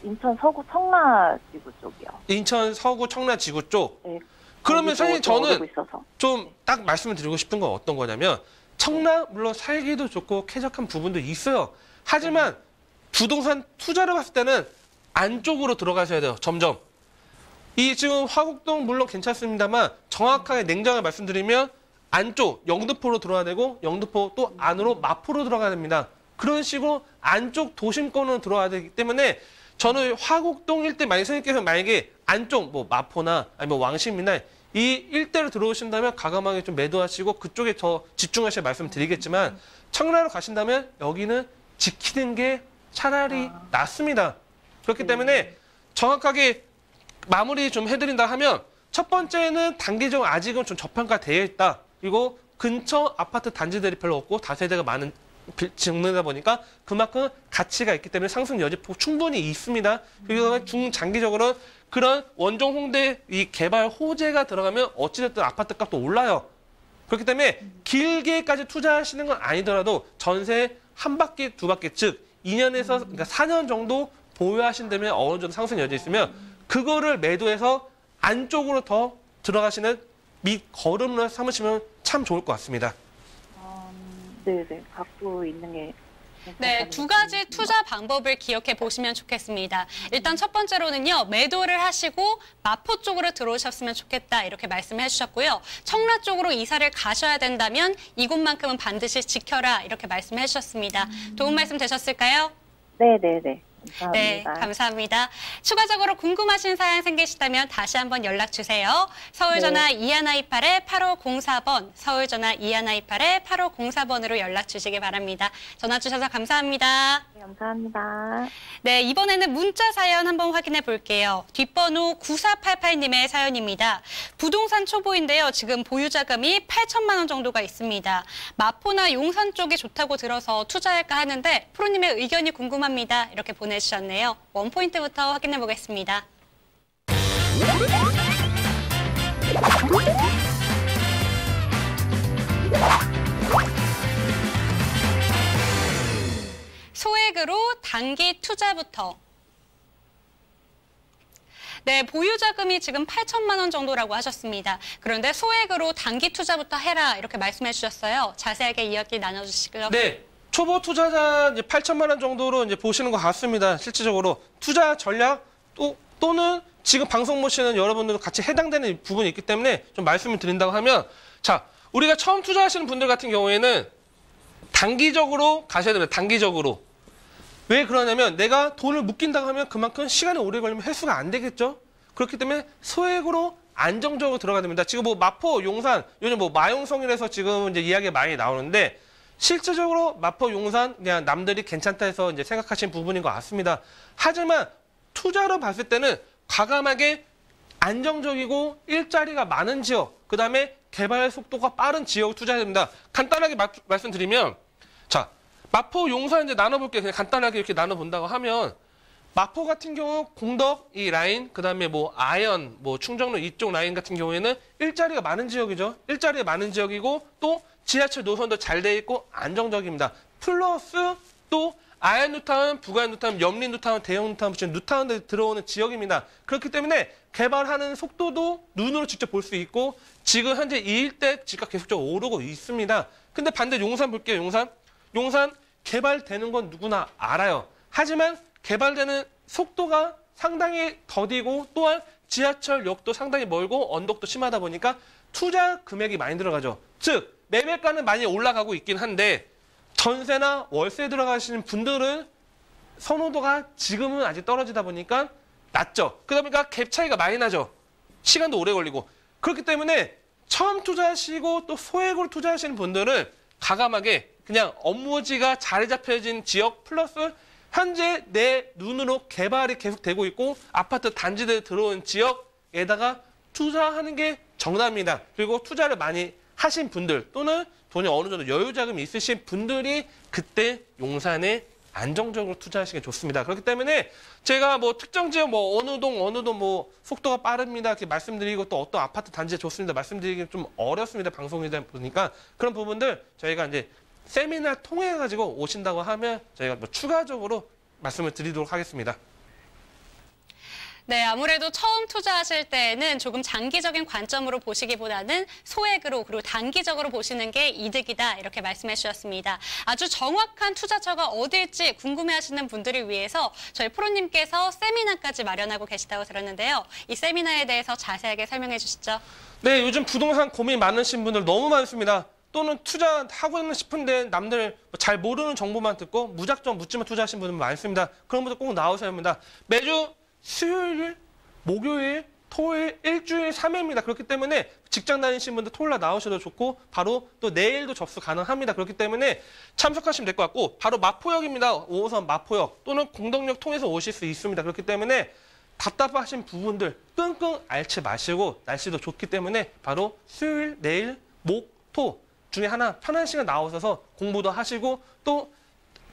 인천 서구 청라지구 쪽이요. 인천 서구 청라지구 쪽? 네. 그러면 사실 저는 있어서. 좀 딱 말씀을 드리고 싶은 건 어떤 거냐면 청라 물론 살기도 좋고 쾌적한 부분도 있어요. 하지만 부동산 투자를 봤을 때는 안쪽으로 들어가셔야 돼요. 점점. 이 지금 화곡동 물론 괜찮습니다만 정확하게 냉정하게 말씀드리면 안쪽 영등포로 들어가야 되고 영등포 또 안으로 마포로 들어가야 됩니다. 그런 식으로 안쪽 도심권으로 들어가야 되기 때문에 저는 화곡동 일대 선생님께서 만약에 안쪽 뭐 마포나 아니면 왕십리나 이 일대로 들어오신다면 과감하게 좀 매도하시고 그쪽에 더 집중하실 말씀드리겠지만 청라로 가신다면 여기는 지키는 게 차라리 낫습니다. 그렇기 때문에 정확하게 마무리 좀 해드린다 하면 첫 번째는 단기적으로 아직은 좀 저평가되어 있다. 그리고 근처 아파트 단지들이 별로 없고 다세대가 많은 정리다 보니까 그만큼 가치가 있기 때문에 상승 여지 충분히 있습니다. 그리고 중장기적으로 그런 원종 홍대 이 개발 호재가 들어가면 어찌됐든 아파트 값도 올라요. 그렇기 때문에 길게까지 투자하시는 건 아니더라도 전세 한 바퀴, 두 바퀴, 즉 2년에서 그러니까 4년 정도 보유하신다면 어느 정도 상승 여지 있으면 그거를 매도해서 안쪽으로 더 들어가시는 밑 걸음으로 삼으시면 참 좋을 것 같습니다. 네네, 갖고 있는 게. 네, 두 가지 투자 방법을 기억해 보시면 좋겠습니다. 일단 첫 번째로는요, 매도를 하시고 마포 쪽으로 들어오셨으면 좋겠다 이렇게 말씀해 주셨고요. 청라 쪽으로 이사를 가셔야 된다면 이곳만큼은 반드시 지켜라 이렇게 말씀해 주셨습니다. 도움 말씀 되셨을까요? 네네네. 감사합니다. 네, 감사합니다. 추가적으로 궁금하신 사항 생기시다면 다시 한번 연락 주세요. 서울전화 2128-8504번, 서울전화 2128-8504번으로 연락 주시기 바랍니다. 전화 주셔서 감사합니다. 네, 감사합니다. 네, 이번에는 문자 사연 한번 확인해 볼게요. 뒷번호 9488님의 사연입니다. 부동산 초보인데요. 지금 보유자금이 8천만 원 정도가 있습니다. 마포나 용산 쪽이 좋다고 들어서 투자할까 하는데 프로님의 의견이 궁금합니다. 이렇게 보내주셨네요. 원포인트부터 확인해 보겠습니다. 소액으로 단기 투자부터. 네, 보유 자금이 지금 8천만 원 정도라고 하셨습니다. 그런데 소액으로 단기 투자부터 해라 이렇게 말씀해 주셨어요. 자세하게 이야기 나눠주시고요. 네, 초보 투자자 이제 8천만 원 정도로 이제 보시는 것 같습니다. 실질적으로 투자 전략 또는 지금 방송 보시는 여러분들도 같이 해당되는 부분이 있기 때문에 좀 말씀을 드린다고 하면, 자, 우리가 처음 투자하시는 분들 같은 경우에는 단기적으로 가셔야 됩니다. 단기적으로. 왜 그러냐면 내가 돈을 묶인다고 하면 그만큼 시간이 오래 걸리면 회수가 안 되겠죠. 그렇기 때문에 소액으로 안정적으로 들어가야 됩니다. 지금 뭐 마포, 용산, 요즘 뭐 마용성이라서 지금 이제 이야기가 많이 나오는데, 실질적으로 마포, 용산 그냥 남들이 괜찮다 해서 이제 생각하시는 부분인 것 같습니다. 하지만 투자로 봤을 때는 과감하게 안정적이고 일자리가 많은 지역, 그 다음에 개발 속도가 빠른 지역을 투자해야 됩니다. 간단하게 말씀드리면, 자, 마포, 용산 이제 나눠볼게요. 그냥 간단하게 이렇게 나눠본다고 하면, 마포 같은 경우 공덕 이 라인, 그 다음에 뭐 아현, 뭐 충정로 이쪽 라인 같은 경우에는 일자리가 많은 지역이죠. 일자리가 많은 지역이고 또 지하철 노선도 잘 돼 있고 안정적입니다. 플러스 또 아현 뉴타운, 북아현 뉴타운, 염리 뉴타운, 대형 뉴타운 붙인 뉴타운에 들어오는 지역입니다. 그렇기 때문에 개발하는 속도도 눈으로 직접 볼 수 있고 지금 현재 이 일대 집값 계속적으로 오르고 있습니다. 근데 반대 용산 볼게요. 용산 개발되는 건 누구나 알아요. 하지만 개발되는 속도가 상당히 더디고 또한 지하철역도 상당히 멀고 언덕도 심하다 보니까 투자 금액이 많이 들어가죠. 즉 매매가는 많이 올라가고 있긴 한데 전세나 월세 들어가시는 분들은 선호도가 지금은 아직 떨어지다 보니까 낮죠. 그러다 보니까 갭 차이가 많이 나죠. 시간도 오래 걸리고. 그렇기 때문에 처음 투자하시고 또 소액으로 투자하시는 분들은 과감하게 그냥 업무지가 자리 잡혀진 지역 플러스 현재 내 눈으로 개발이 계속되고 있고 아파트 단지대에 들어온 지역에다가 투자하는 게 정답입니다. 그리고 투자를 많이 하신 분들 또는 돈이 어느 정도 여유 자금이 있으신 분들이 그때 용산에 안정적으로 투자하시는 게 좋습니다. 그렇기 때문에 제가 뭐 특정 지역 뭐 어느 동 뭐 속도가 빠릅니다 이렇게 말씀드리고 또 어떤 아파트 단지에 좋습니다 말씀드리기 좀 어렵습니다. 방송이다 보니까 그런 부분들 저희가 이제 세미나 통해 가지고 오신다고 하면 저희가 뭐 추가적으로 말씀을 드리도록 하겠습니다. 네, 아무래도 처음 투자하실 때는 조금 장기적인 관점으로 보시기보다는 소액으로 그리고 단기적으로 보시는 게 이득이다 이렇게 말씀해 주셨습니다. 아주 정확한 투자처가 어딜지 궁금해하시는 분들을 위해서 저희 프로님께서 세미나까지 마련하고 계시다고 들었는데요. 이 세미나에 대해서 자세하게 설명해 주시죠. 네, 요즘 부동산 고민 많으신 분들 너무 많습니다. 또는 투자하고 싶은데 남들 잘 모르는 정보만 듣고 무작정 묻지마 투자하시는 분들 많습니다. 그런 분들 꼭 나오셔야 합니다. 매주 수요일, 목요일, 토요일, 일주일 3회입니다. 그렇기 때문에 직장 다니시는 분들 토요일 날 나오셔도 좋고 바로 또 내일도 접수 가능합니다. 그렇기 때문에 참석하시면 될 것 같고 바로 마포역입니다. 5호선 마포역 또는 공덕역 통해서 오실 수 있습니다. 그렇기 때문에 답답하신 부분들 끙끙 앓지 마시고 날씨도 좋기 때문에 바로 수요일, 내일, 목, 토 중에 하나 편한 시간 나오셔서 공부도 하시고 또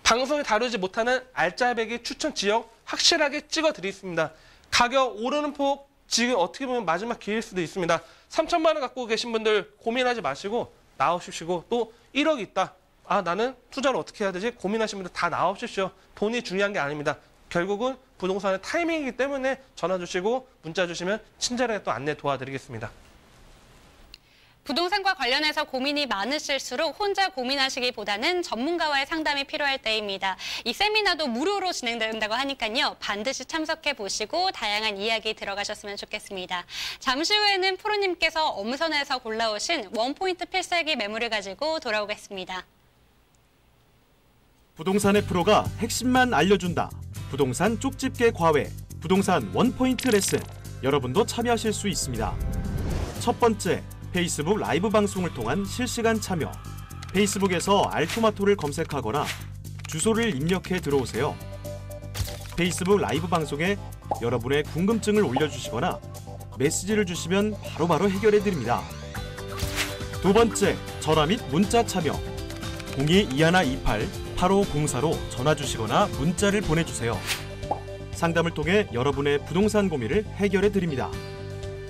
방송에 다루지 못하는 알짜배기 추천 지역 확실하게 찍어드리겠습니다. 가격 오르는 폭 지금 어떻게 보면 마지막 기회일 수도 있습니다. 3천만 원 갖고 계신 분들 고민하지 마시고 나오십시오. 또 1억 있다. 아 나는 투자를 어떻게 해야 되지? 고민하시는 분들 다 나오십시오. 돈이 중요한 게 아닙니다. 결국은 부동산의 타이밍이기 때문에 전화 주시고 문자 주시면 친절하게 또 안내 도와드리겠습니다. 부동산과 관련해서 고민이 많으실수록 혼자 고민하시기보다는 전문가와의 상담이 필요할 때입니다. 이 세미나도 무료로 진행된다고 하니까요. 반드시 참석해 보시고 다양한 이야기 들어가셨으면 좋겠습니다. 잠시 후에는 프로님께서 엄선해서 골라오신 원포인트 필살기 매물을 가지고 돌아오겠습니다. 부동산의 프로가 핵심만 알려준다. 부동산 쪽집게 과외, 부동산 원포인트 레슨. 여러분도 참여하실 수 있습니다. 첫 번째, 페이스북 라이브 방송을 통한 실시간 참여. 페이스북에서 알토마토를 검색하거나 주소를 입력해 들어오세요. 페이스북 라이브 방송에 여러분의 궁금증을 올려주시거나 메시지를 주시면 바로바로 해결해 드립니다. 두 번째, 전화 및 문자 참여. 02-2128-8504로 전화 주시거나 문자를 보내주세요. 상담을 통해 여러분의 부동산 고민을 해결해 드립니다.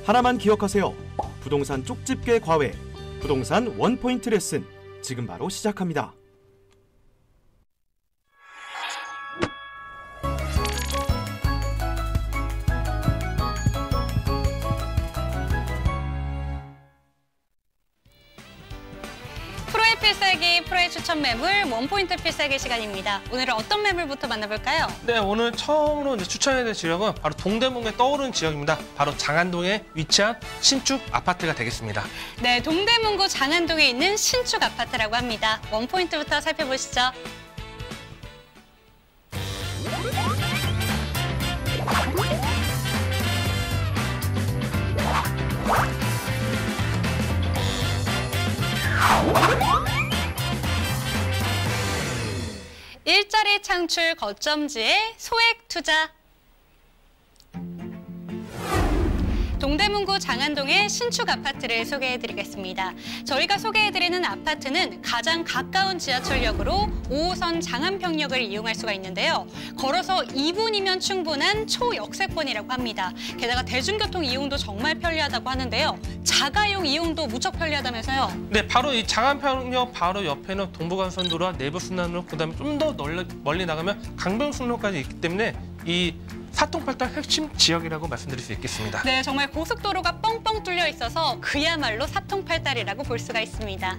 하나만 기억하세요. 부동산 쪽집게 과외, 부동산 원포인트 레슨 지금 바로 시작합니다. 필살기 프로의 추천 매물 원포인트 필살기 시간입니다. 오늘은 어떤 매물부터 만나볼까요? 네, 오늘 처음으로 이제 추천해드릴 지역은 바로 동대문구에 떠오르는 지역입니다. 바로 장안동에 위치한 신축 아파트가 되겠습니다. 네, 동대문구 장안동에 있는 신축 아파트라고 합니다. 원포인트부터 살펴보시죠. 일자리 창출 거점지의 소액 투자. 동대문구 장안동의 신축 아파트를 소개해드리겠습니다. 저희가 소개해드리는 아파트는 가장 가까운 지하철역으로 5호선 장안평역을 이용할 수가 있는데요. 걸어서 2분이면 충분한 초역세권이라고 합니다. 게다가 대중교통 이용도 정말 편리하다고 하는데요. 자가용 이용도 무척 편리하다면서요. 네, 바로 이 장안평역 바로 옆에는 동부간선도로와 내부순환로, 그다음에 좀 더 멀리 나가면 강변순로까지 있기 때문에 이 사통팔달 핵심 지역이라고 말씀드릴 수 있겠습니다. 네, 정말 고속도로가 뻥뻥 뚫려 있어서 그야말로 사통팔달이라고 볼 수가 있습니다.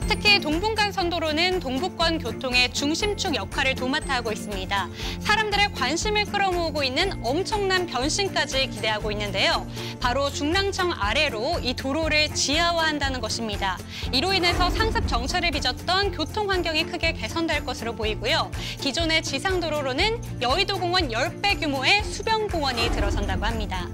특히 동분간선도로는 동부권 교통의 중심축 역할을 도맡아 하고 있습니다. 사람들의 관심을 끌어모으고 있는 엄청난 변신까지 기대하고 있는데요. 바로 중랑청 아래로 이 도로를 지하화한다는 것입니다. 이로 인해서 상습 정체를 빚었던 교통 환경이 크게 개선될 것으로 보이고요. 기존의 지상도로로는 여의도공원 10배 규모의 수변공원이 들어선다고 합니다.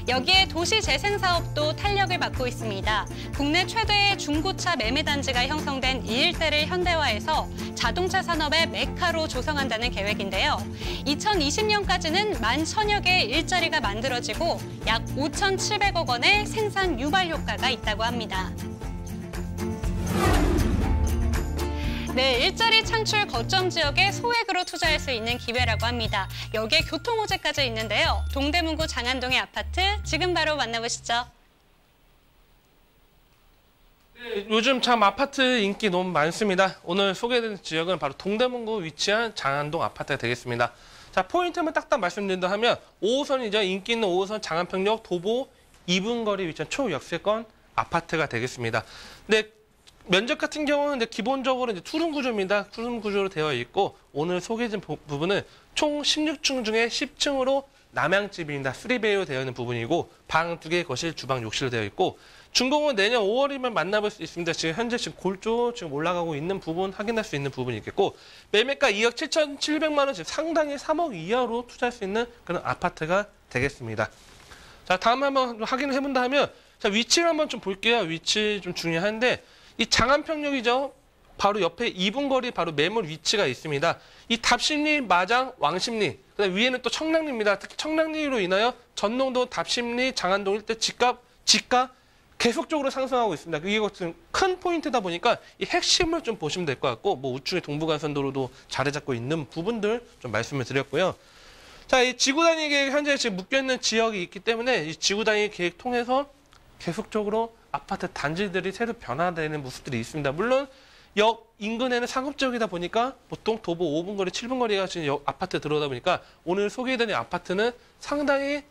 여기에 도시재생사업도 탄력을 받고 있습니다. 국내 최대의 중고차 매매단지가 형성된 이 일대를 현대화해서 자동차 산업의 메카로 조성한다는 계획인데요. 2020년까지는 11,000여 개의 일자리가 만들어지고 약 5,700억 원의 생산 유발 효과가 있다고 합니다. 네, 일자리 창출 거점 지역에 소액으로 투자할 수 있는 기회라고 합니다. 여기에 교통 호재까지 있는데요. 동대문구 장안동의 아파트 지금 바로 만나보시죠. 네, 요즘 참 아파트 인기 너무 많습니다. 오늘 소개해드린 지역은 바로 동대문구 위치한 장안동 아파트가 되겠습니다. 자, 포인트만 딱딱 말씀드린다 하면 5호선이죠. 인기 있는 5호선 장안평역 도보 2분 거리 위치한 초역세권 아파트가 되겠습니다. 네, 면적 같은 경우는 이제 기본적으로 이제 투룸 구조입니다. 투룸 구조로 되어 있고 오늘 소개해준 부분은 총 16층 중에 10층으로 남양집입니다. 3베이로 되어 있는 부분이고 방 2개, 거실, 주방, 욕실로 되어 있고 준공은 내년 5월이면 만나볼 수 있습니다. 지금 현재 골조 지금 올라가고 있는 부분 확인할 수 있는 부분이 있겠고 매매가 2억 7,700만 원, 지금 상당히 3억 이하로 투자할 수 있는 그런 아파트가 되겠습니다. 자, 다음 한번 확인을 해본다 하면 자, 위치를 한번 좀 볼게요. 위치 좀 중요한데 이 장안평역이죠. 바로 옆에 2분 거리 바로 매물 위치가 있습니다. 이 답심리, 마장, 왕십리, 그다음 위에는 또 청량리입니다. 특히 청량리로 인하여 전농도, 답심리, 장안동 일대 집가 계속적으로 상승하고 있습니다. 이게 큰 포인트다 보니까 이 핵심을 좀 보시면 될 것 같고 뭐 우측에 동부간선도로도 자리 잡고 있는 부분들 좀 말씀을 드렸고요. 자, 이 지구단위 계획 현재 지금 묶여있는 지역이 있기 때문에 이 지구단위 계획 통해서 계속적으로 아파트 단지들이 새로 변화되는 모습들이 있습니다. 물론 역 인근에는 상업지역이다 보니까 보통 도보 5분 거리, 7분 거리가 지금 역 아파트 들어오다 보니까 오늘 소개해드린 아파트는 상당히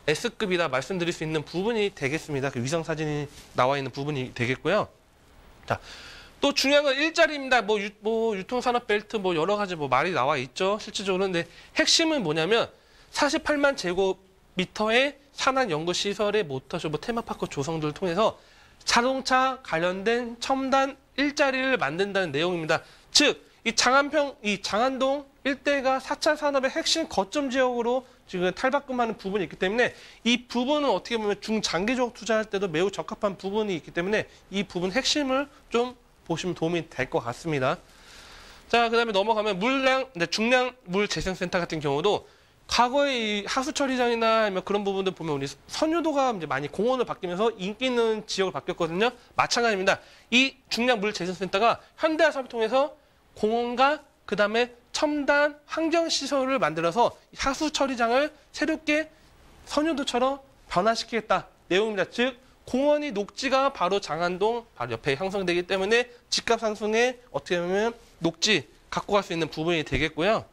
S급이다 말씀드릴 수 있는 부분이 되겠습니다. 그 위성 사진이 나와 있는 부분이 되겠고요. 자, 또 중요한 건 일자리입니다. 뭐 유통산업 벨트 뭐 여러 가지 뭐 말이 나와 있죠. 실질적으로 근데 핵심은 뭐냐면 48만 제곱미터의 산안 연구 시설의 모터쇼, 테마파크 조성들을 통해서 자동차 관련된 첨단 일자리를 만든다는 내용입니다. 즉, 이 장안동 일대가 4차 산업의 핵심 거점 지역으로 지금 탈바꿈하는 부분이 있기 때문에 이 부분은 어떻게 보면 중장기적 투자할 때도 매우 적합한 부분이 있기 때문에 이 부분 핵심을 좀 보시면 도움이 될 것 같습니다. 자, 그다음에 넘어가면 중량 물 재생센터 같은 경우도 과거에 이 하수처리장이나 아니면 그런 부분들 보면 우리 선유도가 이제 많이 공원을 바뀌면서 인기 있는 지역을 바뀌었거든요. 마찬가지입니다. 이 중량 물 재생센터가 현대화 사업을 통해서 공원과 그다음에 첨단 환경시설을 만들어서 하수처리장을 새롭게 선유도처럼 변화시키겠다 내용입니다. 즉 공원이 녹지가 바로 장안동 바로 옆에 형성되기 때문에 집값 상승에 어떻게 보면 녹지 갖고 갈 수 있는 부분이 되겠고요.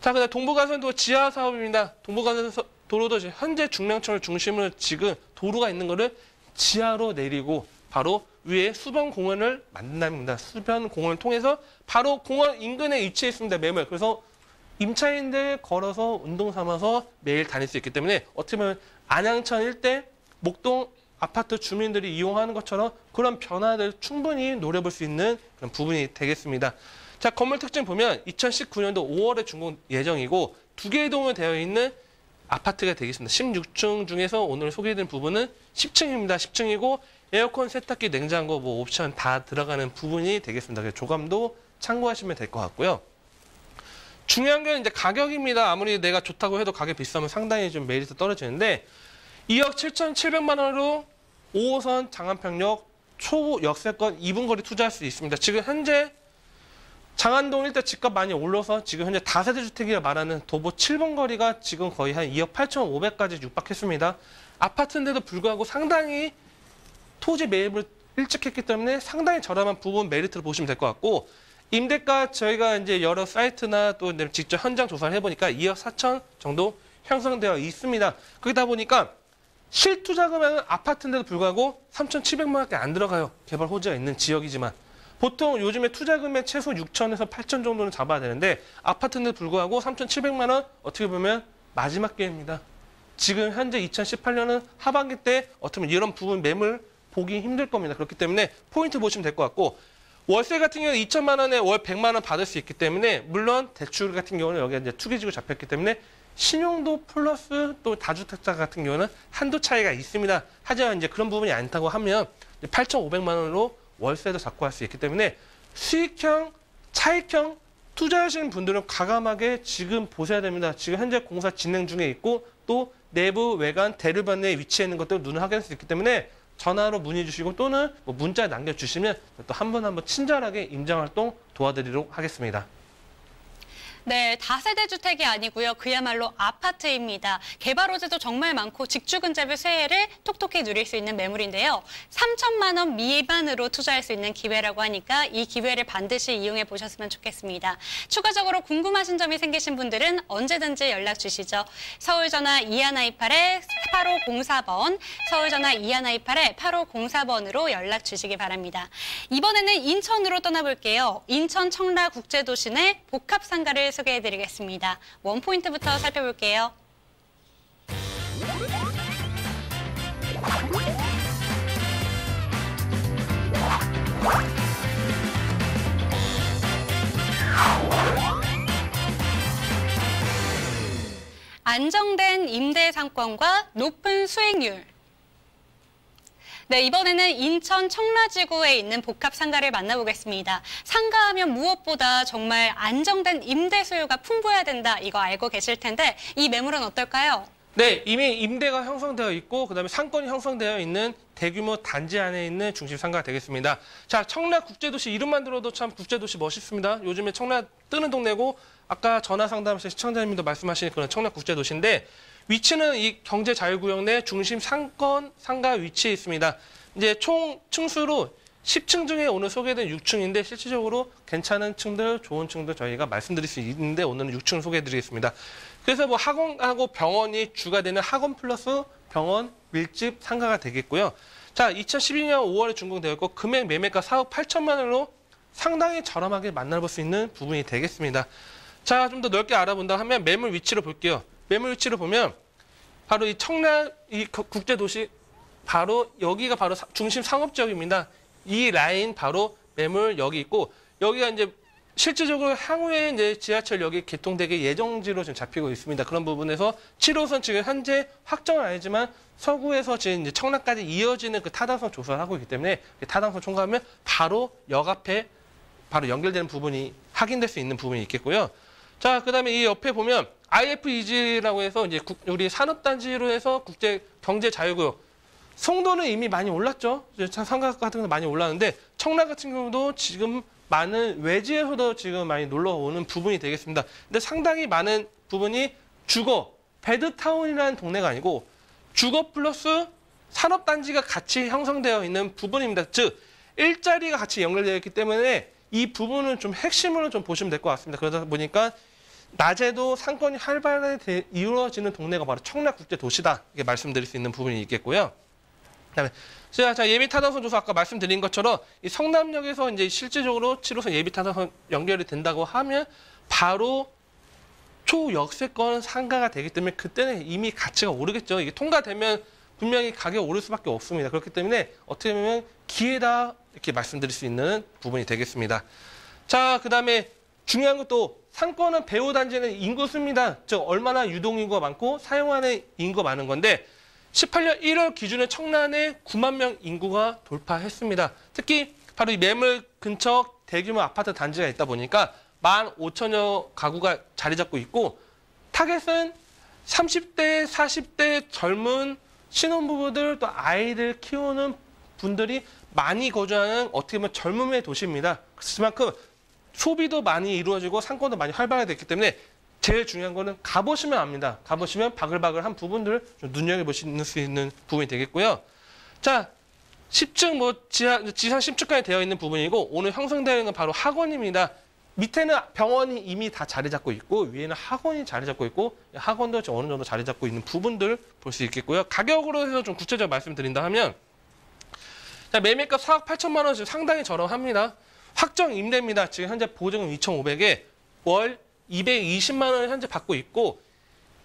자, 그다음 동부간선도로 지하 사업입니다. 동부간선도로도 현재 중랑천을 중심으로 지금 도로가 있는 거를 지하로 내리고 바로 위에 수변 공원을 만납니다. 수변 공원을 통해서 바로 공원 인근에 위치해 있습니다. 매물. 그래서 임차인들 걸어서 운동 삼아서 매일 다닐 수 있기 때문에 어떻게 보면 안양천 일대 목동 아파트 주민들이 이용하는 것처럼 그런 변화를 충분히 노려볼 수 있는 그런 부분이 되겠습니다. 자, 건물 특징 보면 2019년도 5월에 준공 예정이고 2개의 동으로 되어 있는 아파트가 되겠습니다. 16층 중에서 오늘 소개해드린 부분은 10층입니다. 10층이고 에어컨, 세탁기, 냉장고, 뭐 옵션 다 들어가는 부분이 되겠습니다. 그래서 조감도 참고하시면 될 것 같고요. 중요한 건 이제 가격입니다. 아무리 내가 좋다고 해도 가격 비싸면 상당히 좀 메리트 떨어지는데 2억 7,700만 원으로 5호선 장안평역 초역세권 2분거리 투자할 수 있습니다. 지금 현재 장안동 일대 집값 많이 올라서 지금 현재 다세대 주택이라 말하는 도보 7번 거리가 지금 거의 한 2억 8,500까지 육박했습니다. 아파트인데도 불구하고 상당히 토지 매입을 일찍 했기 때문에 상당히 저렴한 부분 메리트를 보시면 될 것 같고 임대가 저희가 이제 여러 사이트나 또 직접 현장 조사를 해보니까 2억 4천 정도 형성되어 있습니다. 그러다 보니까 실투자금액은 아파트인데도 불구하고 3,700만 원밖에 안 들어가요. 개발 호재가 있는 지역이지만. 보통 요즘에 투자금액 최소 6천에서 8천 정도는 잡아야 되는데 아파트인데도 불구하고 3,700만 원 어떻게 보면 마지막 기회입니다. 지금 현재 2018년은 하반기 때 어떻게 보면 이런 부분 매물 보기 힘들 겁니다. 그렇기 때문에 포인트 보시면 될 것 같고 월세 같은 경우는 2천만 원에 월 100만 원 받을 수 있기 때문에 물론 대출 같은 경우는 여기가 이제 투기지구 잡혔기 때문에 신용도 플러스 또 다주택자 같은 경우는 한도 차이가 있습니다. 하지만 이제 그런 부분이 않다고 하면 8,500만 원으로 월세도 잡고 할 수 있기 때문에 수익형, 차익형 투자하시는 분들은 과감하게 지금 보셔야 됩니다. 지금 현재 공사 진행 중에 있고 또 내부, 외관, 대류변에 위치해 있는 것도 눈을 확인할 수 있기 때문에 전화로 문의 주시고 또는 뭐 문자 남겨주시면 또 한 번 친절하게 임장활동 도와드리도록 하겠습니다. 네, 다세대 주택이 아니고요. 그야말로 아파트입니다. 개발 호재도 정말 많고 직주근접의 세해를 톡톡히 누릴 수 있는 매물인데요. 3천만 원 미만으로 투자할 수 있는 기회라고 하니까 이 기회를 반드시 이용해 보셨으면 좋겠습니다. 추가적으로 궁금하신 점이 생기신 분들은 언제든지 연락 주시죠. 서울전화 2128-8504번, 서울전화 2128-8504번으로 연락 주시기 바랍니다. 이번에는 인천으로 떠나볼게요. 인천 청라국제도시 내 복합상가를 소개해드리겠습니다. 원포인트부터 살펴볼게요. 안정된 임대 상권과 높은 수익률. 네, 이번에는 인천 청라지구에 있는 복합상가를 만나보겠습니다. 상가하면 무엇보다 정말 안정된 임대 수요가 풍부해야 된다. 이거 알고 계실 텐데 이 매물은 어떨까요? 네, 이미 임대가 형성되어 있고 그다음에 상권이 형성되어 있는 대규모 단지 안에 있는 중심 상가가 되겠습니다. 자, 청라국제도시 이름만 들어도 참 국제도시 멋있습니다. 요즘에 청라 뜨는 동네고 아까 전화 상담하신 시청자님도 말씀하신 그런 청라국제도시인데 위치는 이 경제자유구역 내 중심 상권 상가 위치에 있습니다. 이제 총 층수로 10층 중에 오늘 소개된 6층인데 실질적으로 괜찮은 층들, 좋은 층들 저희가 말씀드릴 수 있는데 오늘은 6층을 소개해드리겠습니다. 그래서 뭐 학원하고 병원이 주가 되는 학원 플러스 병원, 밀집 상가가 되겠고요. 자, 2012년 5월에 준공되었고 금액 매매가 4억 8천만 원으로 상당히 저렴하게 만나볼 수 있는 부분이 되겠습니다. 자, 좀 더 넓게 알아본다 하면 매물 위치를 볼게요. 매물 위치를 보면 바로 이 청라 이 국제도시 바로 여기가 바로 중심 상업지역입니다. 이 라인 바로 매물 여기 있고 여기가 이제 실질적으로 향후에 이제 지하철역이 개통되기 예정지로 지금 잡히고 있습니다. 그런 부분에서 7호선 지금 현재 확정은 아니지만 서구에서 지금 이제 청라까지 이어지는 그 타당성 조사를 하고 있기 때문에 타당성 총괄하면 바로 역 앞에 바로 연결되는 부분이 확인될 수 있는 부분이 있겠고요. 자, 그다음에 이 옆에 보면 IFEG라고 해서 이제 우리 산업단지로 해서 국제 경제 자유구역. 송도는 이미 많이 올랐죠. 상가 같은 거 많이 올랐는데 청라 같은 경우도 지금 많은 외지에서도 지금 많이 놀러 오는 부분이 되겠습니다. 근데 상당히 많은 부분이 주거, 베드타운이라는 동네가 아니고 주거 플러스 산업단지가 같이 형성되어 있는 부분입니다. 즉, 일자리가 같이 연결되어 있기 때문에 이 부분은 좀 핵심으로 좀 보시면 될 것 같습니다. 그러다 보니까 낮에도 상권이 활발하게 이루어지는 동네가 바로 청라국제도시다. 이렇게 말씀드릴 수 있는 부분이 있겠고요. 그다음에 자, 예비 타당성 조사 아까 말씀드린 것처럼 이 성남역에서 이제 실질적으로 7호선 예비 타당성 연결이 된다고 하면 바로 초역세권 상가가 되기 때문에 그때는 이미 가치가 오르겠죠. 이게 통과되면 분명히 가격이 오를 수밖에 없습니다. 그렇기 때문에 어떻게 보면 기회다 이렇게 말씀드릴 수 있는 부분이 되겠습니다. 자, 그다음에 중요한 것도 상권은 배후 단지는 인구수입니다. 즉 얼마나 유동인구가 많고 사용하는 인구가 많은 건데 18년 1월 기준에 청란에 9만 명 인구가 돌파했습니다. 특히 바로 이 매물 근처 대규모 아파트 단지가 있다 보니까 15,000여 가구가 자리 잡고 있고 타겟은 30대, 40대 젊은 신혼부부들 또 아이들 키우는 분들이 많이 거주하는 어떻게 보면 젊음의 도시입니다. 그만큼 소비도 많이 이루어지고 상권도 많이 활발하게 됐기 때문에 제일 중요한 거는 가보시면 압니다. 가보시면 바글바글한 부분들을 좀 눈여겨보실 수 있는 부분이 되겠고요. 자, 10층 지상 10층까지 되어 있는 부분이고 오늘 형성되어 있는 건 바로 학원입니다. 밑에는 병원이 이미 다 자리 잡고 있고 위에는 학원이 자리 잡고 있고 학원도 어느 정도 자리 잡고 있는 부분들 볼 수 있겠고요. 가격으로 해서 좀 구체적으로 말씀드린다 하면 자, 매매가 4억 8천만 원 지금 상당히 저렴합니다. 확정 임대입니다. 지금 현재 보증금 2,500에 월 220만 원을 현재 받고 있고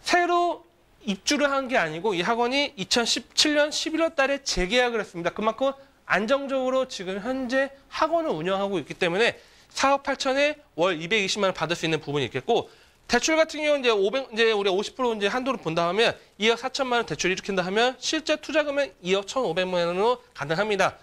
새로 입주를 한 게 아니고 이 학원이 2017년 11월 달에 재계약을 했습니다. 그만큼 안정적으로 지금 현재 학원을 운영하고 있기 때문에 4억 8천에 월 220만 원 받을 수 있는 부분이 있겠고 대출 같은 경우는 이제 우리 50% 이제 한도를 본다 하면 2억 4천만 원 대출 일으킨다 하면 실제 투자금은 2억 1,500만 원으로 가능합니다.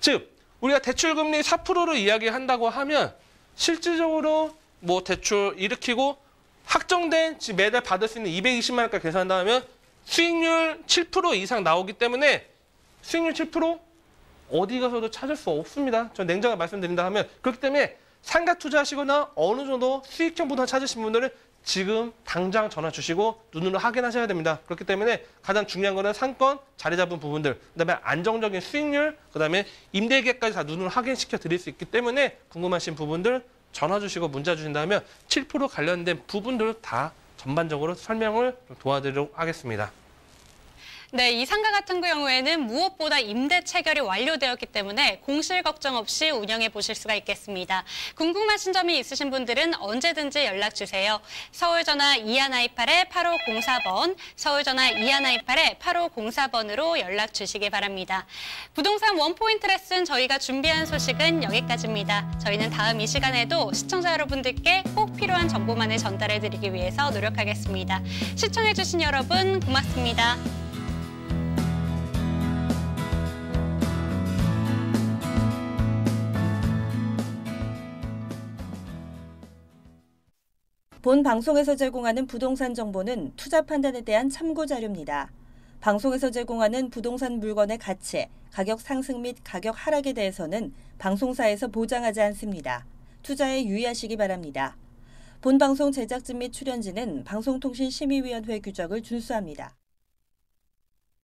즉 우리가 대출 금리 4%로 이야기한다고 하면 실질적으로 뭐 대출 일으키고 확정된 매달 받을 수 있는 220만 원까지 계산한다면 수익률 7% 이상 나오기 때문에 수익률 7% 어디 가서도 찾을 수 없습니다. 저 냉정하게 말씀드린다 하면 그렇기 때문에 상가 투자하시거나 어느 정도 수익형 부동산 찾으신 분들은 지금 당장 전화 주시고 눈으로 확인하셔야 됩니다. 그렇기 때문에 가장 중요한 거는 상권, 자리 잡은 부분들, 그다음에 안정적인 수익률, 그다음에 임대계획까지 다 눈으로 확인시켜 드릴 수 있기 때문에 궁금하신 부분들 전화 주시고 문자 주신다면 7% 관련된 부분들 다 전반적으로 설명을 좀 도와드리도록 하겠습니다. 네, 이 상가 같은 경우에는 무엇보다 임대 체결이 완료되었기 때문에 공실 걱정 없이 운영해 보실 수가 있겠습니다. 궁금하신 점이 있으신 분들은 언제든지 연락 주세요. 서울전화 2128-8504번, 서울전화 2128-8504번으로 연락 주시기 바랍니다. 부동산 원포인트 레슨 저희가 준비한 소식은 여기까지입니다. 저희는 다음 이 시간에도 시청자 여러분들께 꼭 필요한 정보만을 전달해 드리기 위해서 노력하겠습니다. 시청해 주신 여러분 고맙습니다. 본 방송에서 제공하는 부동산 정보는 투자 판단에 대한 참고 자료입니다. 방송에서 제공하는 부동산 물건의 가치, 가격 상승 및 가격 하락에 대해서는 방송사에서 보장하지 않습니다. 투자에 유의하시기 바랍니다. 본 방송 제작진 및 출연진은 방송통신심의위원회 규정을 준수합니다.